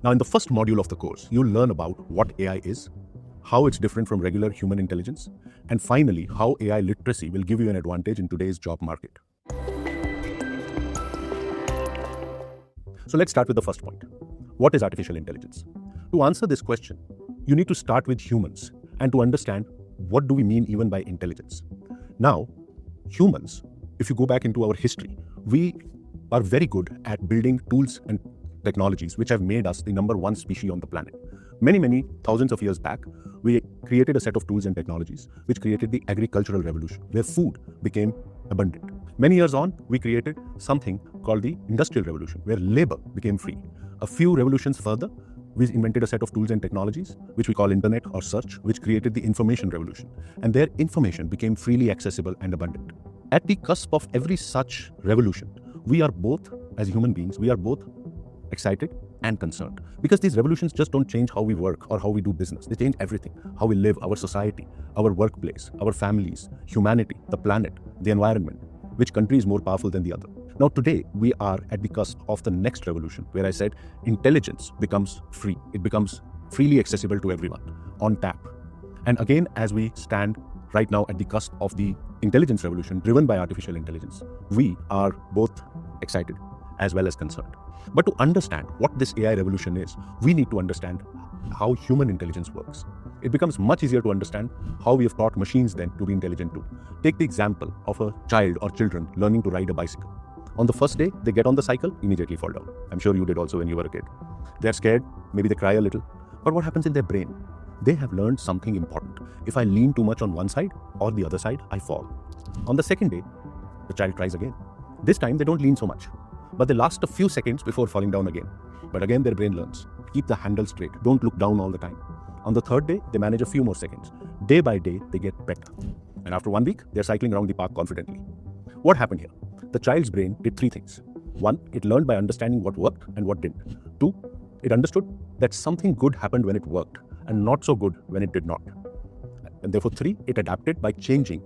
Now, in the first module of the course, you'll learn about what AI is, how it's different from regular human intelligence, and finally, how AI literacy will give you an advantage in today's job market. So let's start with the first point. What is artificial intelligence? To answer this question, you need to start with humans and to understand what do we mean even by intelligence. Now, humans, if you go back into our history, we are very good at building tools and technologies which have made us the number one species on the planet. Many thousands of years back, we created a set of tools and technologies which created the agricultural revolution, where food became abundant. Many years on, we created something called the industrial revolution, where labor became free. A few revolutions further, we invented a set of tools and technologies which we call internet or search, which created the information revolution, and their information became freely accessible and abundant. At the cusp of every such revolution, we are both, as human beings, we are both excited and concerned, because these revolutions just don't change how we work or how we do business. They change everything: how we live, our society, our workplace, our families, humanity, the planet, the environment. Which country is more powerful than the other? Now today, we are at the cusp of the next revolution, where I said intelligence becomes free. It becomes freely accessible to everyone, on tap. And again, as we stand right now at the cusp of the intelligence revolution driven by artificial intelligence, we are both excited as well as concerned. But to understand what this AI revolution is, we need to understand how human intelligence works. It becomes much easier to understand how we have taught machines then to be intelligent too. Take the example of a child or children learning to ride a bicycle. On the first day, they get on the cycle, immediately fall down. I'm sure you did also when you were a kid. They're scared, maybe they cry a little. But what happens in their brain? They have learned something important. If I lean too much on one side or the other side, I fall. On the second day, the child tries again. This time, they don't lean so much, but they last a few seconds before falling down again. But again, their brain learns. Keep the handle straight. Don't look down all the time. On the third day, they manage a few more seconds. Day by day, they get better. And after 1 week, they're cycling around the park confidently. What happened here? The child's brain did 3 things. 1, it learned by understanding what worked and what didn't. 2, it understood that something good happened when it worked and not so good when it did not. And therefore 3, it adapted by changing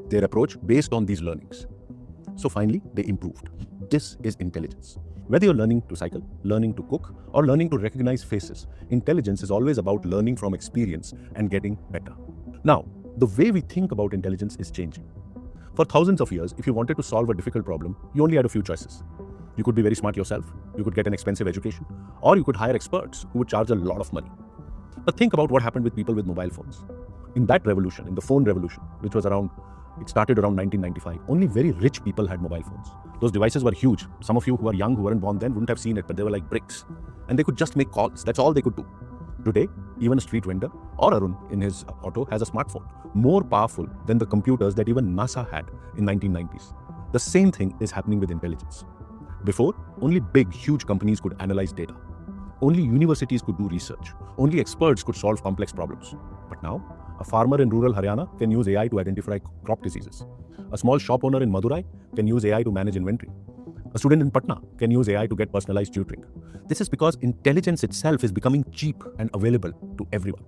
their approach based on these learnings. So finally, they improved. This is intelligence. Whether you're learning to cycle, learning to cook, or learning to recognize faces, intelligence is always about learning from experience and getting better. Now, the way we think about intelligence is changing. For thousands of years, if you wanted to solve a difficult problem, you only had a few choices. You could be very smart yourself, you could get an expensive education, or you could hire experts who would charge a lot of money. But think about what happened with people with mobile phones. In that revolution, in the phone revolution, which was it started around 1995, only very rich people had mobile phones. Those devices were huge. Some of you who are young, who weren't born then, wouldn't have seen it, but they were like bricks. And they could just make calls. That's all they could do. Today, even a street vendor or Arun in his auto has a smartphone, more powerful than the computers that even NASA had in 1990s. The same thing is happening with intelligence. Before, only big, huge companies could analyze data. Only universities could do research. Only experts could solve complex problems. But now, a farmer in rural Haryana can use AI to identify crop diseases. A small shop owner in Madurai can use AI to manage inventory. A student in Patna can use AI to get personalized tutoring. This is because intelligence itself is becoming cheap and available to everyone.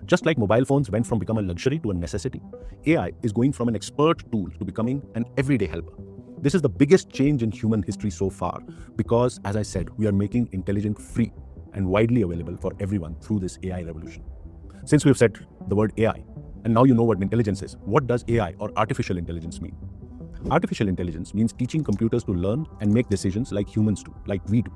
Just like mobile phones went from becoming a luxury to a necessity, AI is going from an expert tool to becoming an everyday helper. This is the biggest change in human history so far because, as I said, we are making intelligence free and widely available for everyone through this AI revolution. Since we have said the word AI, and now you know what intelligence is, what does AI or artificial intelligence mean? Artificial intelligence means teaching computers to learn and make decisions like humans do, like we do.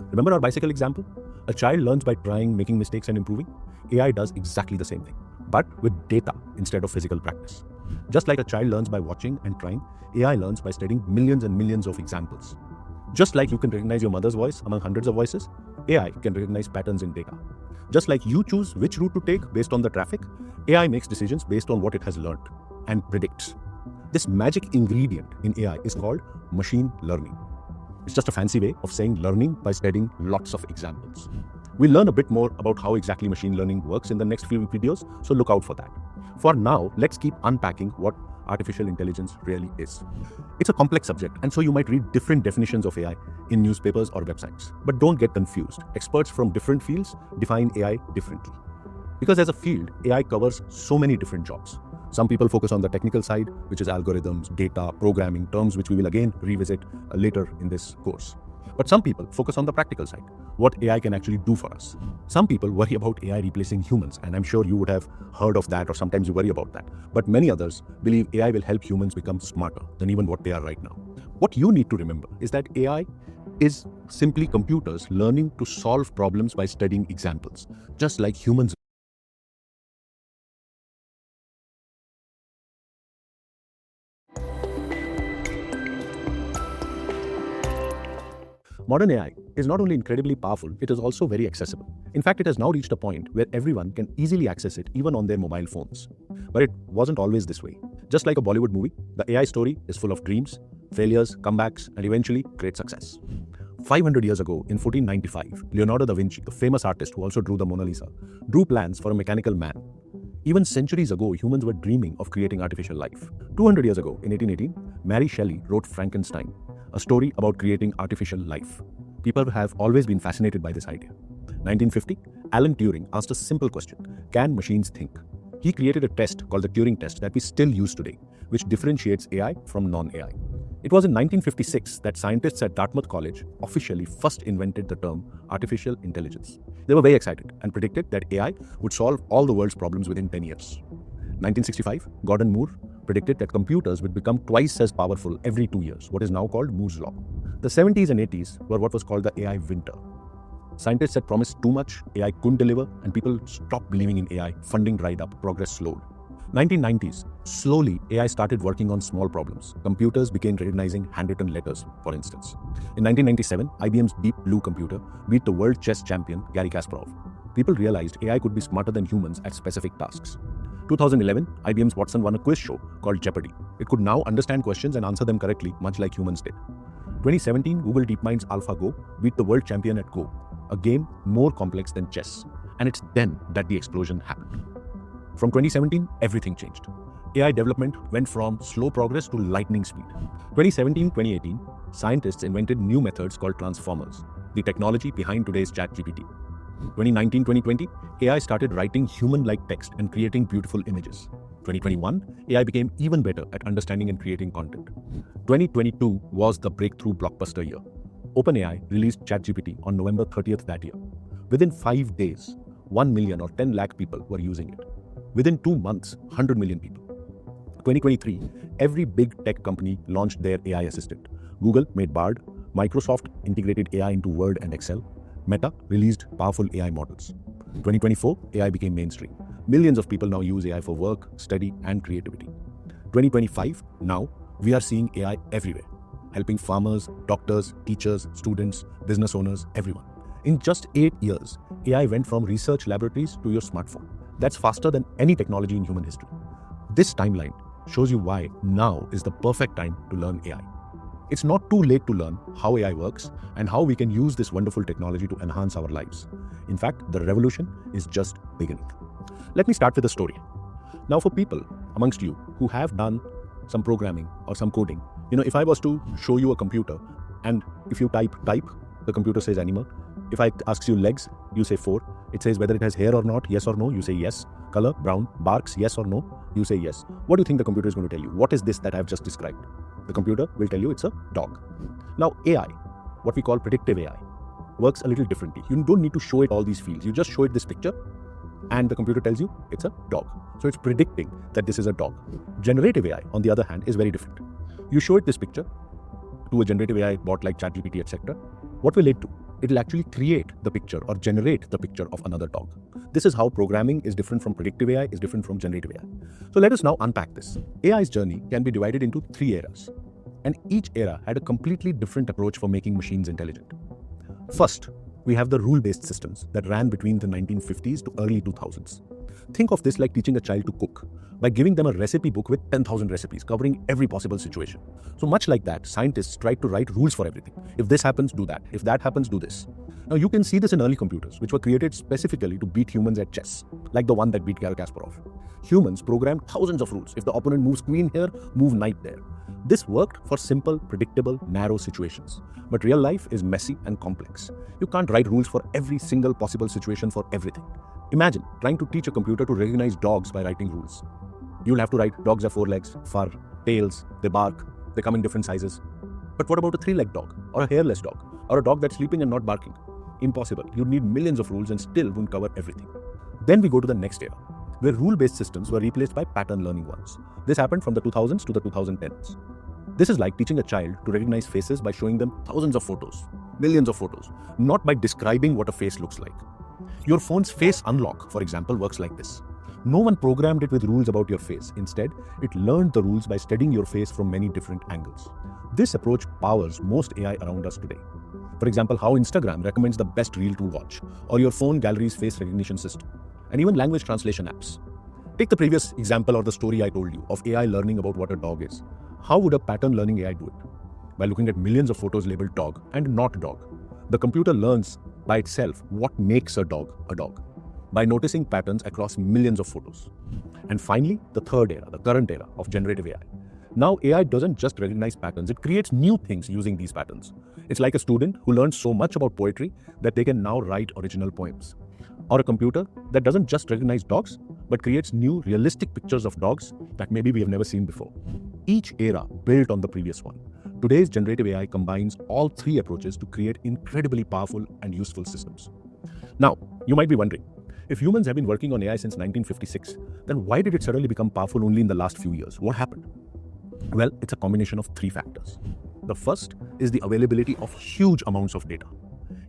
Remember our bicycle example? A child learns by trying, making mistakes and improving. AI does exactly the same thing, but with data instead of physical practice. Just like a child learns by watching and trying, AI learns by studying millions and millions of examples. Just like you can recognize your mother's voice among hundreds of voices, AI can recognize patterns in data. Just like you choose which route to take based on the traffic, AI makes decisions based on what it has learned and predicts. This magic ingredient in AI is called machine learning. It's just a fancy way of saying learning by studying lots of examples. We'll learn a bit more about how exactly machine learning works in the next few videos, so look out for that. For now, let's keep unpacking what artificial intelligence really is. It's a complex subject, and so you might read different definitions of AI in newspapers or websites. But don't get confused. Experts from different fields define AI differently. Because as a field, AI covers so many different jobs. Some people focus on the technical side, which is algorithms, data, programming, terms which we will again revisit later in this course. But some people focus on the practical side, what AI can actually do for us. Some people worry about AI replacing humans, and I'm sure you would have heard of that, or sometimes you worry about that. But many others believe AI will help humans become smarter than even what they are right now. What you need to remember is that AI is simply computers learning to solve problems by studying examples, just like humans. Modern AI is not only incredibly powerful, it is also very accessible. In fact, it has now reached a point where everyone can easily access it, even on their mobile phones. But it wasn't always this way. Just like a Bollywood movie, the AI story is full of dreams, failures, comebacks, and eventually great success. 500 years ago, in 1495, Leonardo da Vinci, the famous artist who also drew the Mona Lisa, drew plans for a mechanical man. Even centuries ago, humans were dreaming of creating artificial life. 200 years ago, in 1818, Mary Shelley wrote Frankenstein, a story about creating artificial life. People have always been fascinated by this idea. 1950, Alan Turing asked a simple question: can machines think? He created a test called the Turing test that we still use today, which differentiates AI from non-AI. It was in 1956 that scientists at Dartmouth College officially first invented the term artificial intelligence. They were very excited and predicted that AI would solve all the world's problems within 10 years. 1965, Gordon Moore predicted that computers would become twice as powerful every 2 years, what is now called Moore's Law. The 70s and 80s were what was called the AI winter. Scientists had promised too much, AI couldn't deliver, and people stopped believing in AI, funding dried up, progress slowed. 1990s, slowly AI started working on small problems. Computers began recognizing handwritten letters, for instance. In 1997, IBM's Deep Blue computer beat the world chess champion Garry Kasparov. People realized AI could be smarter than humans at specific tasks. 2011, IBM's Watson won a quiz show called Jeopardy! It could now understand questions and answer them correctly, much like humans did. 2017, Google DeepMind's AlphaGo beat the world champion at Go, a game more complex than chess. And it's then that the explosion happened. From 2017, everything changed. AI development went from slow progress to lightning speed. 2017-2018, scientists invented new methods called transformers, the technology behind today's ChatGPT. 2019-2020, AI started writing human-like text and creating beautiful images. 2021, AI became even better at understanding and creating content. 2022 was the breakthrough blockbuster year. OpenAI released ChatGPT on November 30th that year. Within 5 days, 1 million or 10 lakh people were using it. Within 2 months, 100 million people. 2023, every big tech company launched their AI assistant. Google made Bard, Microsoft integrated AI into Word and Excel, Meta released powerful AI models. 2024, AI became mainstream. Millions of people now use AI for work, study, and creativity. 2025, now we are seeing AI everywhere, helping farmers, doctors, teachers, students, business owners, everyone. In just 8 years, AI went from research laboratories to your smartphone. That's faster than any technology in human history. This timeline shows you why now is the perfect time to learn AI. It's not too late to learn how AI works and how we can use this wonderful technology to enhance our lives. In fact, the revolution is just beginning. Let me start with a story. Now, for people amongst you who have done some programming or some coding, if I was to show you a computer and if you type, the computer says animal. If I ask you legs, you say 4. It says whether it has hair or not, yes or no, you say yes. Color, brown. Barks, yes or no, you say yes. What do you think the computer is going to tell you? What is this that I have just described? The computer will tell you it's a dog. Now AI, what we call predictive AI, works a little differently. You don't need to show it all these fields. You just show it this picture and the computer tells you it's a dog. So it's predicting that this is a dog. Generative AI, on the other hand, is very different. You show it this picture to a generative AI bot like ChatGPT, etc. What will it do? It will actually create the picture or generate the picture of another dog. This is how programming is different from predictive AI, is different from generative AI. So let us now unpack this. AI's journey can be divided into 3 eras, and each era had a completely different approach for making machines intelligent. First, we have the rule-based systems that ran between the 1950s to early 2000s. Think of this like teaching a child to cook by giving them a recipe book with 10,000 recipes covering every possible situation. So much like that, scientists tried to write rules for everything. If this happens, do that. If that happens, do this. Now you can see this in early computers, which were created specifically to beat humans at chess, like the one that beat Garry Kasparov. Humans programmed thousands of rules. If the opponent moves queen here, move knight there. This worked for simple, predictable, narrow situations. But real life is messy and complex. You can't write rules for every single possible situation for everything. Imagine trying to teach a computer to recognize dogs by writing rules. You'll have to write dogs have 4 legs, fur, tails, they bark, they come in different sizes. But what about a three-legged dog, or a hairless dog, or a dog that's sleeping and not barking? Impossible. You'd need millions of rules and still wouldn't cover everything. Then we go to the next era, where rule-based systems were replaced by pattern learning ones. This happened from the 2000s to the 2010s. This is like teaching a child to recognize faces by showing them thousands of photos, millions of photos, not by describing what a face looks like. Your phone's face unlock, for example, works like this. No one programmed it with rules about your face. Instead, it learned the rules by studying your face from many different angles. This approach powers most AI around us today. For example, how Instagram recommends the best reel to watch, or your phone gallery's face recognition system, and even language translation apps. Take the previous example or the story I told you of AI learning about what a dog is. How would a pattern learning AI do it? By looking at millions of photos labeled dog and not dog. The computer learns by itself what makes a dog by noticing patterns across millions of photos. And finally, the third era, the current era of generative AI. Now AI doesn't just recognize patterns, it creates new things using these patterns. It's like a student who learns so much about poetry that they can now write original poems. Or a computer that doesn't just recognize dogs, but creates new realistic pictures of dogs that maybe we have never seen before. Each era built on the previous one. Today's generative AI combines all three approaches to create incredibly powerful and useful systems. Now, you might be wondering, if humans have been working on AI since 1956, then why did it suddenly become powerful only in the last few years? What happened? Well, it's a combination of three factors. The first is the availability of huge amounts of data.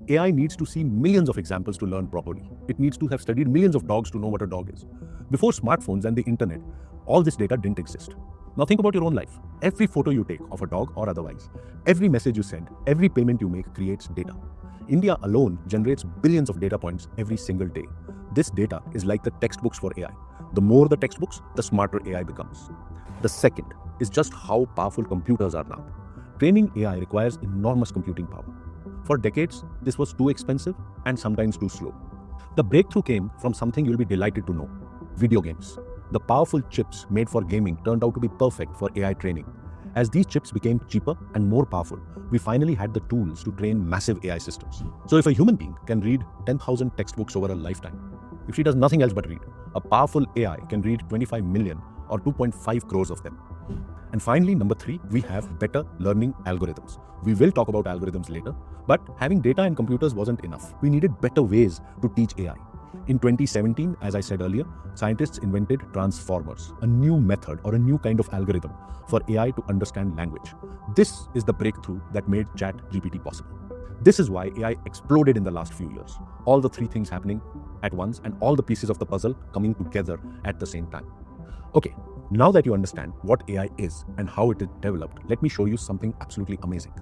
AI needs to see millions of examples to learn properly. It needs to have studied millions of dogs to know what a dog is. Before smartphones and the internet, all this data didn't exist. Now think about your own life. Every photo you take of a dog or otherwise, every message you send, every payment you make creates data. India alone generates billions of data points every single day. This data is like the textbooks for AI. The more the textbooks, the smarter AI becomes. The second is just how powerful computers are now. Training AI requires enormous computing power. For decades, this was too expensive and sometimes too slow. The breakthrough came from something you'll be delighted to know: video games. The powerful chips made for gaming turned out to be perfect for AI training. As these chips became cheaper and more powerful, we finally had the tools to train massive AI systems. So if a human being can read 10,000 textbooks over a lifetime, if she does nothing else but read, a powerful AI can read 25 million or 2.5 crores of them. And finally, number three, we have better learning algorithms. We will talk about algorithms later, but having data and computers wasn't enough. We needed better ways to teach AI. In 2017, as I said earlier, scientists invented transformers, a new method or a new kind of algorithm for AI to understand language. This is the breakthrough that made ChatGPT possible. This is why AI exploded in the last few years. All the three things happening at once and all the pieces of the puzzle coming together at the same time. Okay, now that you understand what AI is and how it is developed, let me show you something absolutely amazing.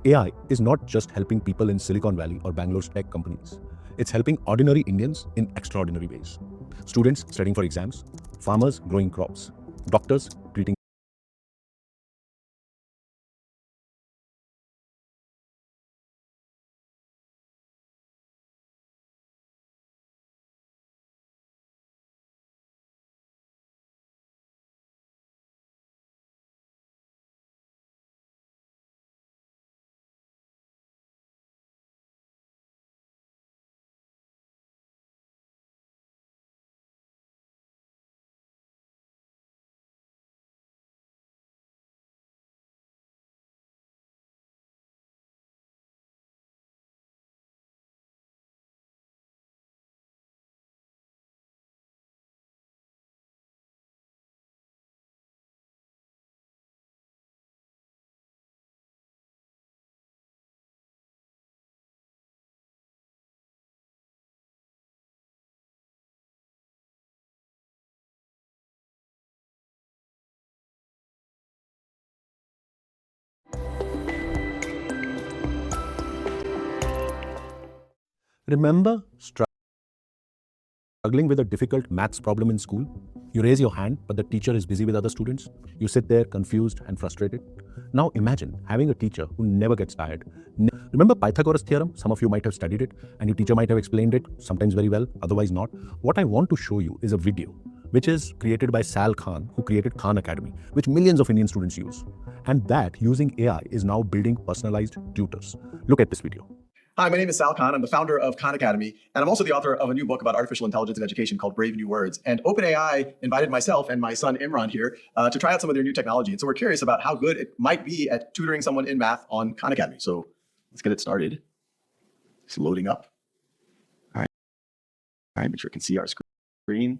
AI is not just helping people in Silicon Valley or Bangalore's tech companies. It's helping ordinary Indians in extraordinary ways. Students studying for exams, farmers growing crops, doctors treating Remember struggling with a difficult maths problem in school? You raise your hand, but the teacher is busy with other students. You sit there confused and frustrated. Now imagine having a teacher who never gets tired. Remember Pythagoras theorem? Some of you might have studied it, and your teacher might have explained it, sometimes very well, otherwise not. What I want to show you is a video which is created by Sal Khan, who created Khan Academy, which millions of Indian students use. And that, using AI, is now building personalized tutors. Look at this video. Hi, my name is Sal Khan. I'm the founder of Khan Academy, and I'm also the author of a new book about artificial intelligence in education called Brave New Words. And OpenAI invited myself and my son Imran here to try out some of their new technology. And so we're curious about how good it might be at tutoring someone in math on Khan Academy. So let's get it started. It's loading up. All right, make sure you can see our screen.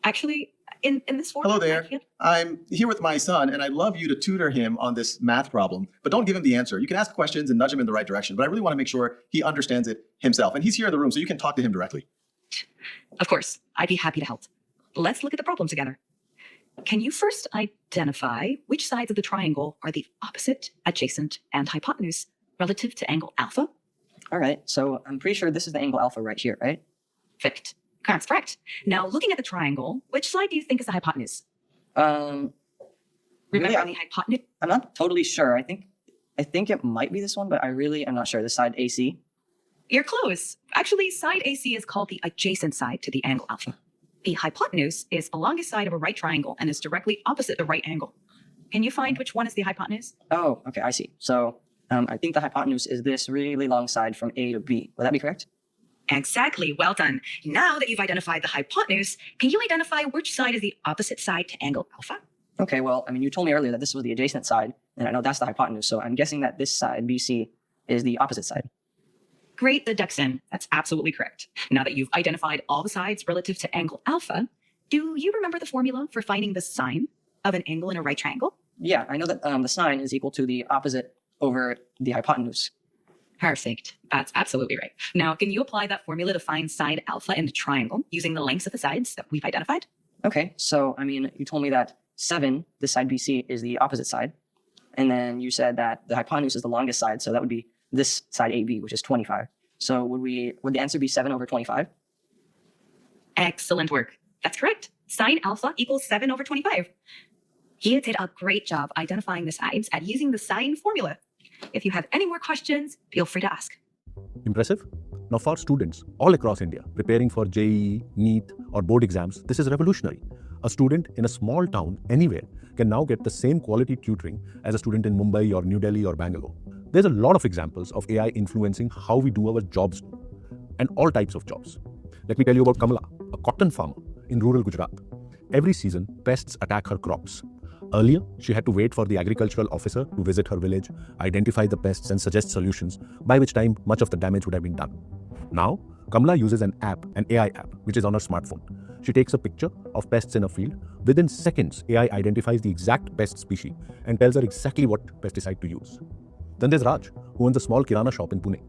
Actually, in this format. Hello there. I'm here with my son, and I'd love you to tutor him on this math problem, but don't give him the answer. You can ask questions and nudge him in the right direction, but I really want to make sure he understands it himself. And he's here in the room, so you can talk to him directly. Of course, I'd be happy to help. Let's look at the problem together. Can you first identify which sides of the triangle are the opposite, adjacent, and hypotenuse relative to angle alpha? All right, so I'm pretty sure this is the angle alpha right here, right? Perfect. That's correct. Now, looking at the triangle, which side do you think is the hypotenuse? Really, Remember the hypotenuse? I'm not totally sure. I think it might be this one, but I really am not sure. The side AC. You're close. Actually, side AC is called the adjacent side to the angle alpha. The hypotenuse is the longest side of a right triangle and is directly opposite the right angle. Can you find which one is the hypotenuse? Oh, okay, I see. So I think the hypotenuse is this really long side from A to B. Would that be correct? Exactly. Well done. Now that you've identified the hypotenuse, can you identify which side is the opposite side to angle alpha? Okay, well, I mean, you told me earlier that this was the adjacent side, and I know that's the hypotenuse, so I'm guessing that this side, BC, is the opposite side. Great deduction. That's absolutely correct. Now that you've identified all the sides relative to angle alpha, do you remember the formula for finding the sine of an angle in a right triangle? Yeah, I know that the sine is equal to the opposite over the hypotenuse. Perfect. That's absolutely right. Now, can you apply that formula to find side alpha in the triangle using the lengths of the sides that we've identified? Okay, so, I mean, you told me that 7, this side BC, is the opposite side. And then you said that the hypotenuse is the longest side, so that would be this side AB, which is 25. So would the answer be 7 over 25? Excellent work. That's correct. Sine alpha equals 7 over 25. You did a great job identifying the sides and using the sine formula. If you have any more questions, feel free to ask. Impressive? Now for students all across India preparing for JEE, NEET or board exams, this is revolutionary. A student in a small town anywhere can now get the same quality tutoring as a student in Mumbai or New Delhi or Bangalore. There's a lot of examples of AI influencing how we do our jobs and all types of jobs. Let me tell you about Kamala, a cotton farmer in rural Gujarat. Every season, pests attack her crops. Earlier, she had to wait for the agricultural officer to visit her village, identify the pests and suggest solutions, by which time much of the damage would have been done. Now, Kamala uses an app, an AI app, which is on her smartphone. She takes a picture of pests in a field. Within seconds, AI identifies the exact pest species and tells her exactly what pesticide to use. Then there's Raj, who owns a small kirana shop in Pune.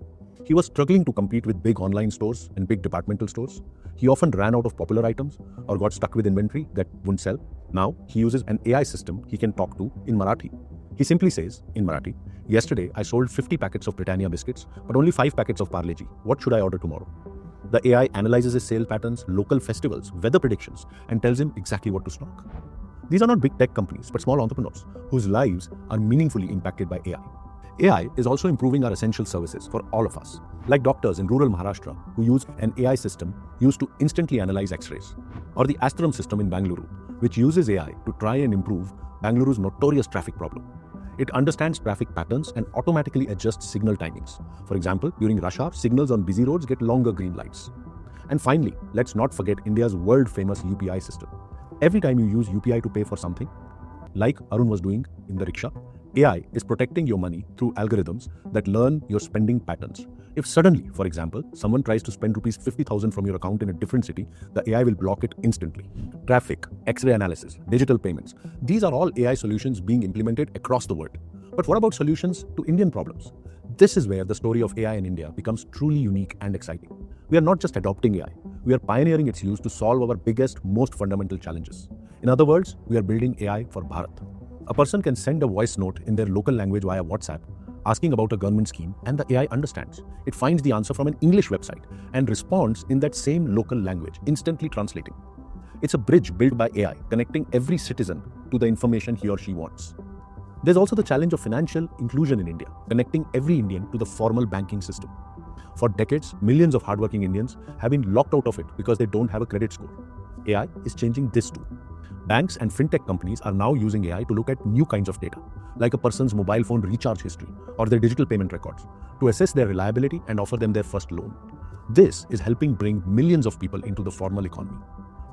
He was struggling to compete with big online stores and big departmental stores. He often ran out of popular items or got stuck with inventory that wouldn't sell. Now, he uses an AI system he can talk to in Marathi. He simply says, in Marathi, "Yesterday, I sold 50 packets of Britannia biscuits, but only 5 packets of Parle-G. What should I order tomorrow?" The AI analyzes his sale patterns, local festivals, weather predictions, and tells him exactly what to stock. These are not big tech companies, but small entrepreneurs whose lives are meaningfully impacted by AI. AI is also improving our essential services for all of us, like doctors in rural Maharashtra who use an AI system used to instantly analyze X-rays, or the Astram system in Bangalore, which uses AI to try and improve Bangaluru's notorious traffic problem. It understands traffic patterns and automatically adjusts signal timings. For example, during rush hour, signals on busy roads get longer green lights. And finally, let's not forget India's world-famous UPI system. Every time you use UPI to pay for something, like Arun was doing in the rickshaw, AI is protecting your money through algorithms that learn your spending patterns. If suddenly, for example, someone tries to spend rupees 50,000 from your account in a different city, the AI will block it instantly. Traffic, X-ray analysis, digital payments, these are all AI solutions being implemented across the world. But what about solutions to Indian problems? This is where the story of AI in India becomes truly unique and exciting. We are not just adopting AI, we are pioneering its use to solve our biggest, most fundamental challenges. In other words, we are building AI for Bharat. A person can send a voice note in their local language via WhatsApp, asking about a government scheme, and the AI understands. It finds the answer from an English website and responds in that same local language, instantly translating. It's a bridge built by AI, connecting every citizen to the information he or she wants. There's also the challenge of financial inclusion in India, connecting every Indian to the formal banking system. For decades, millions of hardworking Indians have been locked out of it because they don't have a credit score. AI is changing this too. Banks and fintech companies are now using AI to look at new kinds of data, like a person's mobile phone recharge history or their digital payment records, to assess their reliability and offer them their first loan. This is helping bring millions of people into the formal economy.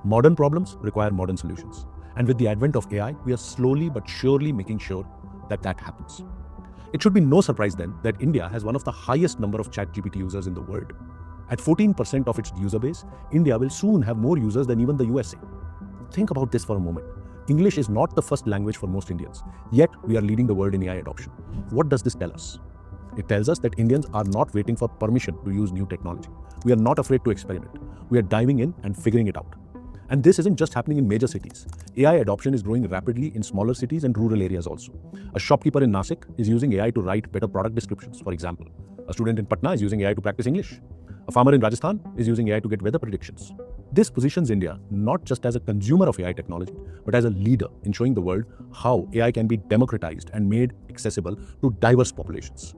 Modern problems require modern solutions. And with the advent of AI, we are slowly but surely making sure that that happens. It should be no surprise then that India has one of the highest number of ChatGPT users in the world. At 14% of its user base, India will soon have more users than even the USA. Think about this for a moment. English is not the first language for most Indians, yet we are leading the world in AI adoption. What does this tell us? It tells us that Indians are not waiting for permission to use new technology. We are not afraid to experiment. We are diving in and figuring it out. And this isn't just happening in major cities. AI adoption is growing rapidly in smaller cities and rural areas also. A shopkeeper in Nasik is using AI to write better product descriptions, for example. A student in Patna is using AI to practice English. A farmer in Rajasthan is using AI to get weather predictions. This positions India not just as a consumer of AI technology, but as a leader in showing the world how AI can be democratized and made accessible to diverse populations.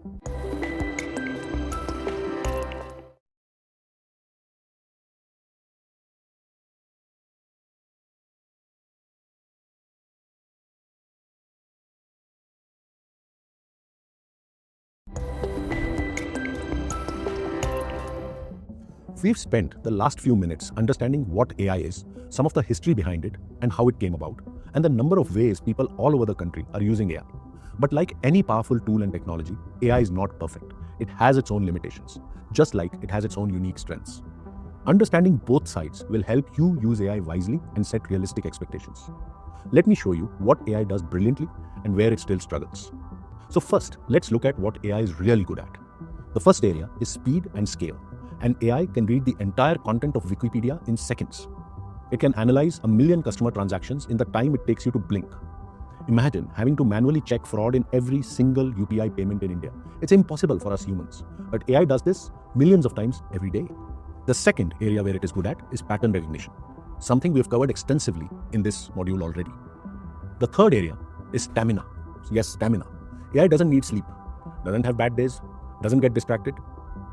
We've spent the last few minutes understanding what AI is, some of the history behind it, and how it came about, and the number of ways people all over the country are using AI. But like any powerful tool and technology, AI is not perfect. It has its own limitations, just like it has its own unique strengths. Understanding both sides will help you use AI wisely and set realistic expectations. Let me show you what AI does brilliantly and where it still struggles. So first, let's look at what AI is really good at. The first area is speed and scale. And AI can read the entire content of Wikipedia in seconds. It can analyze 1 million customer transactions in the time it takes you to blink. Imagine having to manually check fraud in every single UPI payment in India. It's impossible for us humans, but AI does this millions of times every day. The second area where it is good at is pattern recognition, something we have covered extensively in this module already. The third area is stamina. Yes, stamina. AI doesn't need sleep, doesn't have bad days, doesn't get distracted,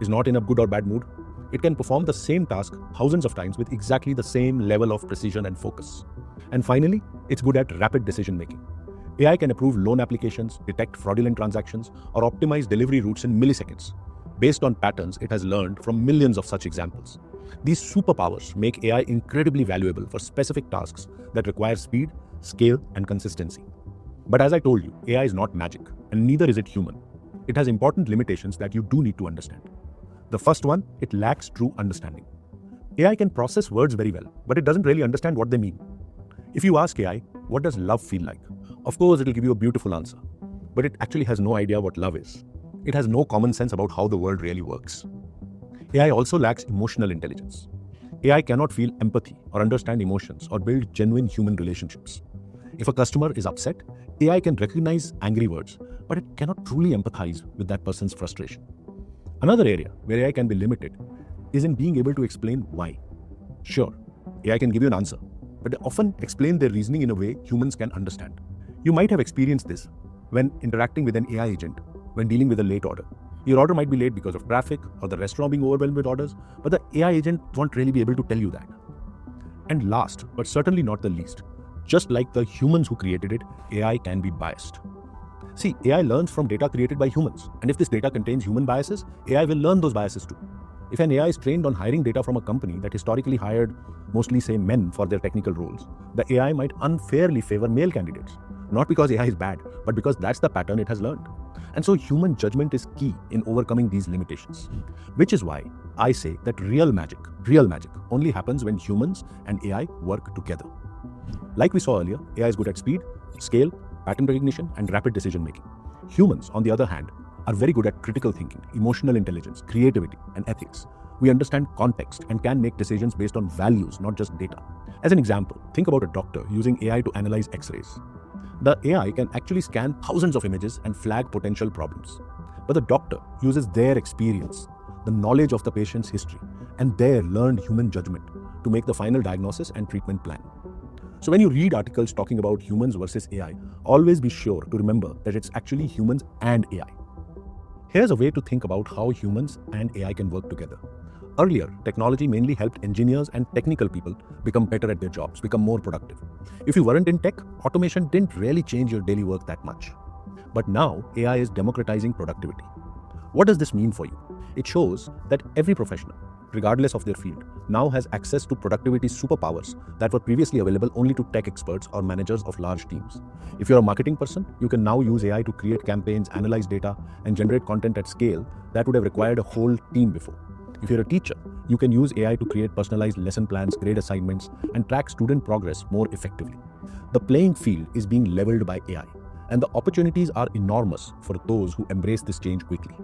is not in a good or bad mood. It can perform the same task thousands of times with exactly the same level of precision and focus. And finally, it's good at rapid decision making. AI can approve loan applications, detect fraudulent transactions, or optimize delivery routes in milliseconds, based on patterns it has learned from millions of such examples. These superpowers make AI incredibly valuable for specific tasks that require speed, scale, and consistency. But as I told you, AI is not magic, and neither is it human. It has important limitations that you do need to understand. The first one, it lacks true understanding. AI can process words very well, but it doesn't really understand what they mean. If you ask AI, what does love feel like? Of course, it'll give you a beautiful answer, but it actually has no idea what love is. It has no common sense about how the world really works. AI also lacks emotional intelligence. AI cannot feel empathy or understand emotions or build genuine human relationships. If a customer is upset, AI can recognize angry words, but it cannot truly empathize with that person's frustration. Another area where AI can be limited is in being able to explain why. Sure, AI can give you an answer, but they often explain their reasoning in a way humans can understand. You might have experienced this when interacting with an AI agent when dealing with a late order. Your order might be late because of traffic or the restaurant being overwhelmed with orders, but the AI agent won't really be able to tell you that. And last, but certainly not the least, just like the humans who created it, AI can be biased. See, AI learns from data created by humans, and if this data contains human biases, AI will learn those biases too. If an AI is trained on hiring data from a company that historically hired mostly, say, men for their technical roles, the AI might unfairly favor male candidates. Not because AI is bad, but because that's the pattern it has learned. And so human judgment is key in overcoming these limitations. Which is why I say that real magic only happens when humans and AI work together. Like we saw earlier, AI is good at speed, scale, pattern recognition, and rapid decision making. Humans, on the other hand, are very good at critical thinking, emotional intelligence, creativity, and ethics. We understand context and can make decisions based on values, not just data. As an example, think about a doctor using AI to analyze X-rays. The AI can actually scan thousands of images and flag potential problems. But the doctor uses their experience, the knowledge of the patient's history, and their learned human judgment to make the final diagnosis and treatment plan. So when you read articles talking about humans versus AI, always be sure to remember that it's actually humans and AI. Here's a way to think about how humans and AI can work together. Earlier, technology mainly helped engineers and technical people become better at their jobs, become more productive. If you weren't in tech, automation didn't really change your daily work that much. But now, AI is democratizing productivity. What does this mean for you? It shows that every professional, regardless of their field, now has access to productivity superpowers that were previously available only to tech experts or managers of large teams. If you're a marketing person, you can now use AI to create campaigns, analyze data, and generate content at scale that would have required a whole team before. If you're a teacher, you can use AI to create personalized lesson plans, grade assignments, and track student progress more effectively. The playing field is being leveled by AI, and the opportunities are enormous for those who embrace this change quickly.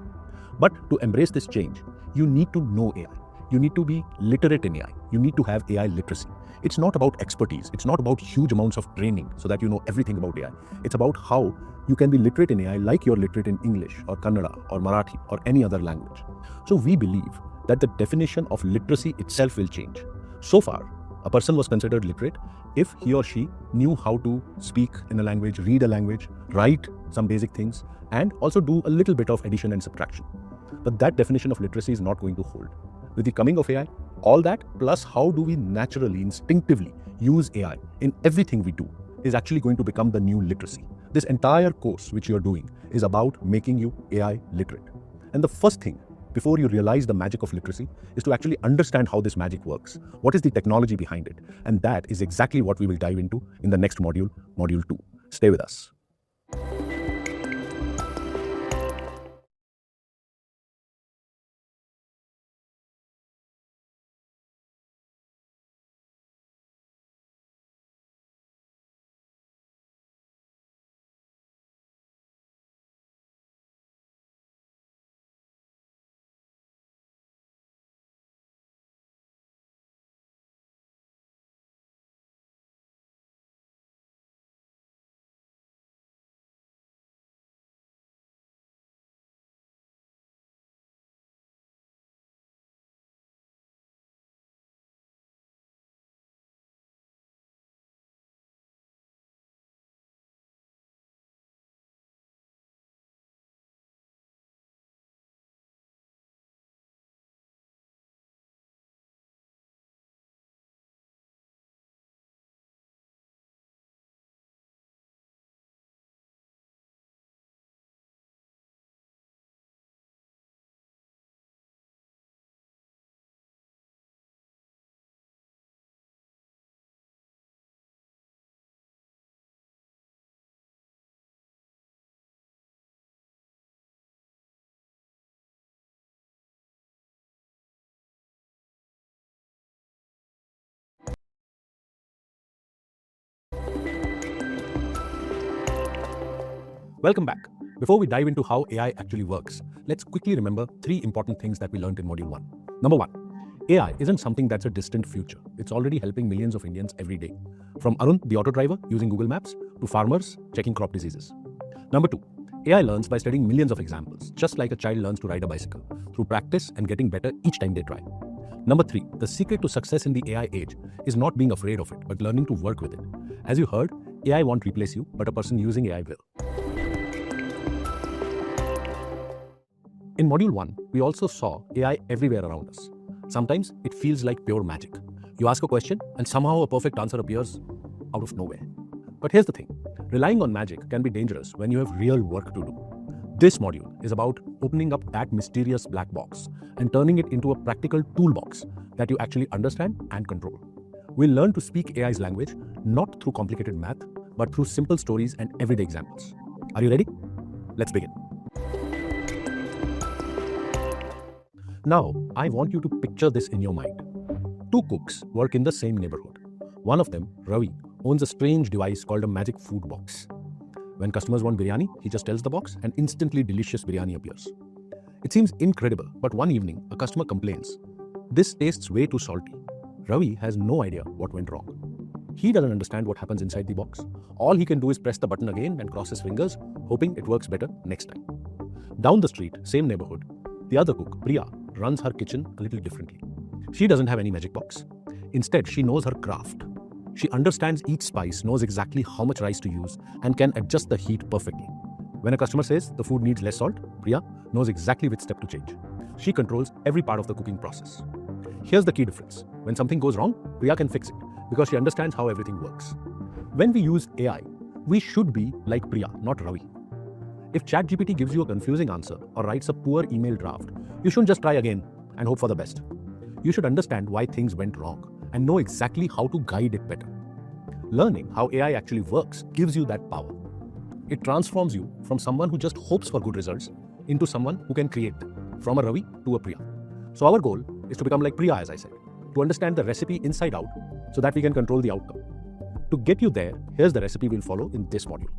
But to embrace this change, you need to know AI. You need to be literate in AI. You need to have AI literacy. It's not about expertise. It's not about huge amounts of training so that you know everything about AI. It's about how you can be literate in AI like you're literate in English or Kannada or Marathi or any other language. So we believe that the definition of literacy itself will change. So far, a person was considered literate if he or she knew how to speak in a language, read a language, write some basic things, and also do a little bit of addition and subtraction. But that definition of literacy is not going to hold. With the coming of AI, all that plus how do we naturally, instinctively use AI in everything we do is actually going to become the new literacy. This entire course which you're doing is about making you AI literate. And the first thing, before you realize the magic of literacy, is to actually understand how this magic works. What is the technology behind it? And that is exactly what we will dive into in the next module, Module 2. Stay with us. Welcome back. Before we dive into how AI actually works, let's quickly remember 3 important things that we learned in Module 1. Number 1, AI isn't something that's a distant future. It's already helping millions of Indians every day. From Arun, the auto driver, using Google Maps, to farmers checking crop diseases. Number 2, AI learns by studying millions of examples, just like a child learns to ride a bicycle, through practice and getting better each time they try. Number 3, the secret to success in the AI age is not being afraid of it, but learning to work with it. As you heard, AI won't replace you, but a person using AI will. In Module 1, we also saw AI everywhere around us. Sometimes it feels like pure magic. You ask a question and somehow a perfect answer appears out of nowhere. But here's the thing, relying on magic can be dangerous when you have real work to do. This module is about opening up that mysterious black box and turning it into a practical toolbox that you actually understand and control. We'll learn to speak AI's language not through complicated math, but through simple stories and everyday examples. Are you ready? Let's begin. Now, I want you to picture this in your mind. 2 cooks work in the same neighborhood. One of them, Ravi, owns a strange device called a magic food box. When customers want biryani, he just tells the box and instantly delicious biryani appears. It seems incredible, but one evening, a customer complains, "This tastes way too salty." Ravi has no idea what went wrong. He doesn't understand what happens inside the box. All he can do is press the button again and cross his fingers, hoping it works better next time. Down the street, same neighborhood, the other cook, Priya, runs her kitchen a little differently. She doesn't have any magic box. Instead, she knows her craft. She understands each spice, knows exactly how much rice to use, and can adjust the heat perfectly. When a customer says the food needs less salt, Priya knows exactly which step to change. She controls every part of the cooking process. Here's the key difference. When something goes wrong, Priya can fix it because she understands how everything works. When we use AI, we should be like Priya, not Ravi. If ChatGPT gives you a confusing answer or writes a poor email draft, you shouldn't just try again and hope for the best. You should understand why things went wrong and know exactly how to guide it better. Learning how AI actually works gives you that power. It transforms you from someone who just hopes for good results into someone who can create them, from a Ravi to a Priya. So our goal is to become like Priya, as I said, to understand the recipe inside out so that we can control the outcome. To get you there, here's the recipe we'll follow in this module.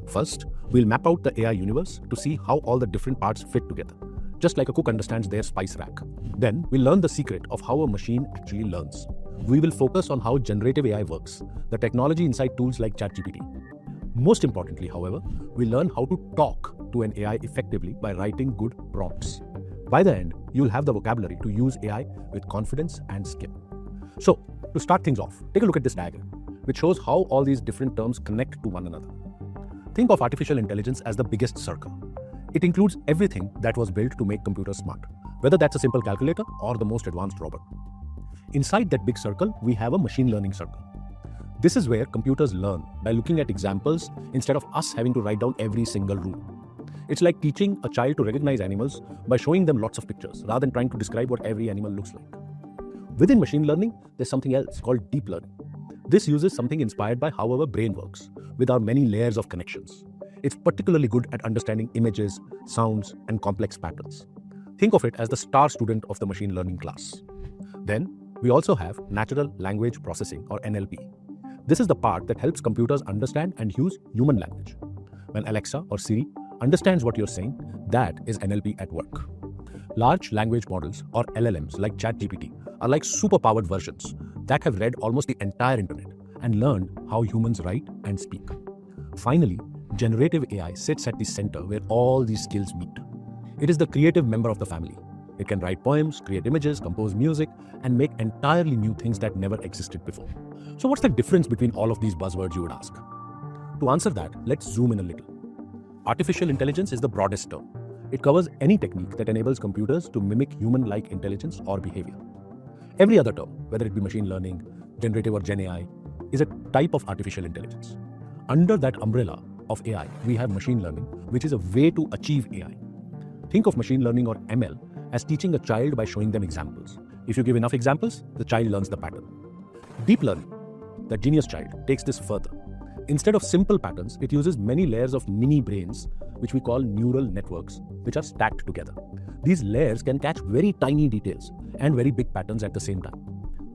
First, we'll map out the AI universe to see how all the different parts fit together, just like a cook understands their spice rack. Then, we'll learn the secret of how a machine actually learns. We will focus on how generative AI works, the technology inside tools like ChatGPT. Most importantly, however, we'll learn how to talk to an AI effectively by writing good prompts. By the end, you'll have the vocabulary to use AI with confidence and skill. So, to start things off, take a look at this diagram, which shows how all these different terms connect to one another. Think of artificial intelligence as the biggest circle. It includes everything that was built to make computers smart, whether that's a simple calculator or the most advanced robot. Inside that big circle, we have a machine learning circle. This is where computers learn by looking at examples instead of us having to write down every single rule. It's like teaching a child to recognize animals by showing them lots of pictures rather than trying to describe what every animal looks like. Within machine learning, there's something else called deep learning. This uses something inspired by how our brain works, with our many layers of connections. It's particularly good at understanding images, sounds, and complex patterns. Think of it as the star student of the machine learning class. Then, we also have natural language processing, or NLP. This is the part that helps computers understand and use human language. When Alexa or Siri understands what you're saying, that is NLP at work. Large language models, or LLMs, like ChatGPT, are like super-powered versions that have read almost the entire internet and learned how humans write and speak. Finally, generative AI sits at the center where all these skills meet. It is the creative member of the family. It can write poems, create images, compose music, and make entirely new things that never existed before. So what's the difference between all of these buzzwords, you would ask? To answer that, let's zoom in a little. Artificial intelligence is the broadest term. It covers any technique that enables computers to mimic human-like intelligence or behavior. Every other term, whether it be machine learning, generative or Gen AI, is a type of artificial intelligence. Under that umbrella of AI, we have machine learning, which is a way to achieve AI. Think of machine learning, or ML, as teaching a child by showing them examples. If you give enough examples, the child learns the pattern. Deep learning, the genius child, takes this further. Instead of simple patterns, it uses many layers of mini brains, which we call neural networks, which are stacked together. These layers can catch very tiny details and very big patterns at the same time.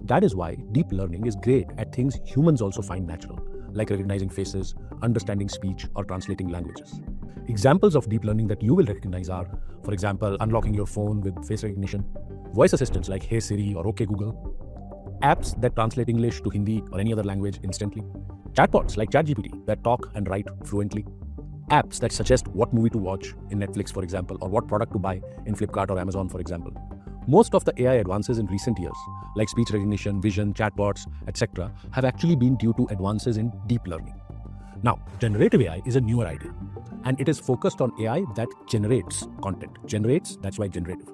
That is why deep learning is great at things humans also find natural, like recognizing faces, understanding speech, or translating languages. Examples of deep learning that you will recognize are, for example, unlocking your phone with face recognition, voice assistants like Hey Siri or OK Google, apps that translate English to Hindi or any other language instantly, chatbots like ChatGPT that talk and write fluently, apps that suggest what movie to watch in Netflix, for example, or what product to buy in Flipkart or Amazon, for example. Most of the AI advances in recent years, like speech recognition, vision, chatbots, etc., have actually been due to advances in deep learning. Now, generative AI is a newer idea, and it is focused on AI that generates content. Generates, that's why generative.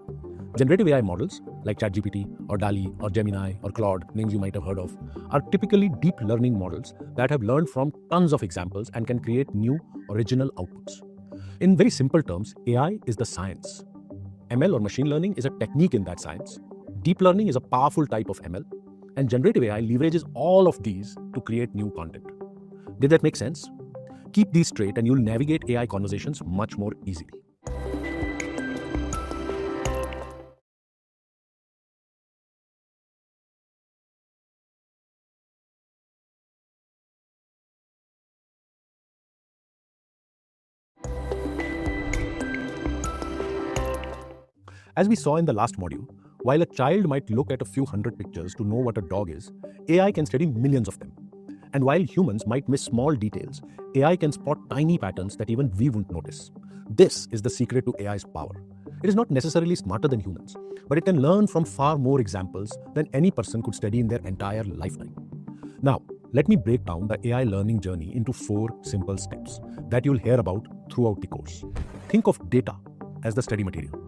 Generative AI models, like ChatGPT or DALL-E or Gemini or Claude, names you might have heard of, are typically deep learning models that have learned from tons of examples and can create new, original outputs. In very simple terms, AI is the science. ML, or machine learning, is a technique in that science. Deep learning is a powerful type of ML, and generative AI leverages all of these to create new content. Did that make sense? Keep these straight and you'll navigate AI conversations much more easily. As we saw in the last module, while a child might look at a few hundred pictures to know what a dog is, AI can study millions of them. And while humans might miss small details, AI can spot tiny patterns that even we wouldn't notice. This is the secret to AI's power. It is not necessarily smarter than humans, but it can learn from far more examples than any person could study in their entire lifetime. Now, let me break down the AI learning journey into 4 simple steps that you'll hear about throughout the course. Think of data as the study material.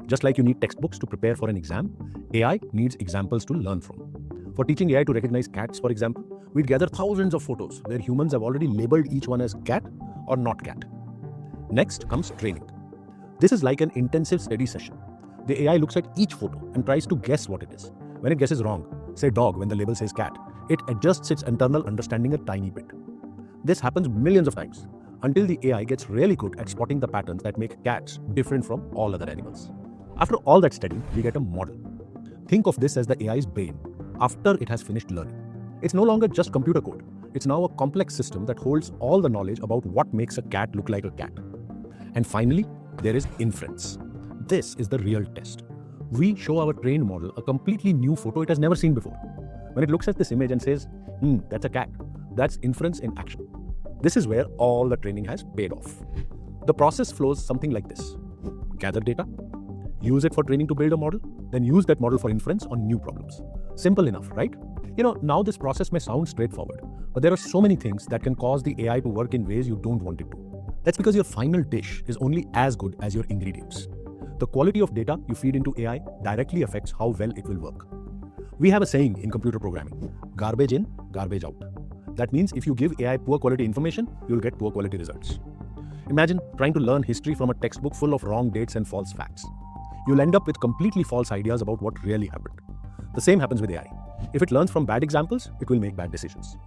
Just like you need textbooks to prepare for an exam, AI needs examples to learn from. For teaching AI to recognize cats, for example, we'd gather thousands of photos where humans have already labeled each one as cat or not cat. Next comes training. This is like an intensive study session. The AI looks at each photo and tries to guess what it is. When it guesses wrong, say dog when the label says cat, it adjusts its internal understanding a tiny bit. This happens millions of times until the AI gets really good at spotting the patterns that make cats different from all other animals. After all that study, we get a model. Think of this as the AI's brain after it has finished learning. It's no longer just computer code. It's now a complex system that holds all the knowledge about what makes a cat look like a cat. And finally, there is inference. This is the real test. We show our trained model a completely new photo it has never seen before. When it looks at this image and says, that's a cat, that's inference in action. This is where all the training has paid off. The process flows something like this. Gather data, use it for training to build a model, then use that model for inference on new problems. Simple enough, right? Now this process may sound straightforward, but there are so many things that can cause the AI to work in ways you don't want it to. That's because your final dish is only as good as your ingredients. The quality of data you feed into AI directly affects how well it will work. We have a saying in computer programming, garbage in, garbage out. That means if you give AI poor quality information, you'll get poor quality results. Imagine trying to learn history from a textbook full of wrong dates and false facts. You'll end up with completely false ideas about what really happened. The same happens with AI. If it learns from bad examples, it will make bad decisions.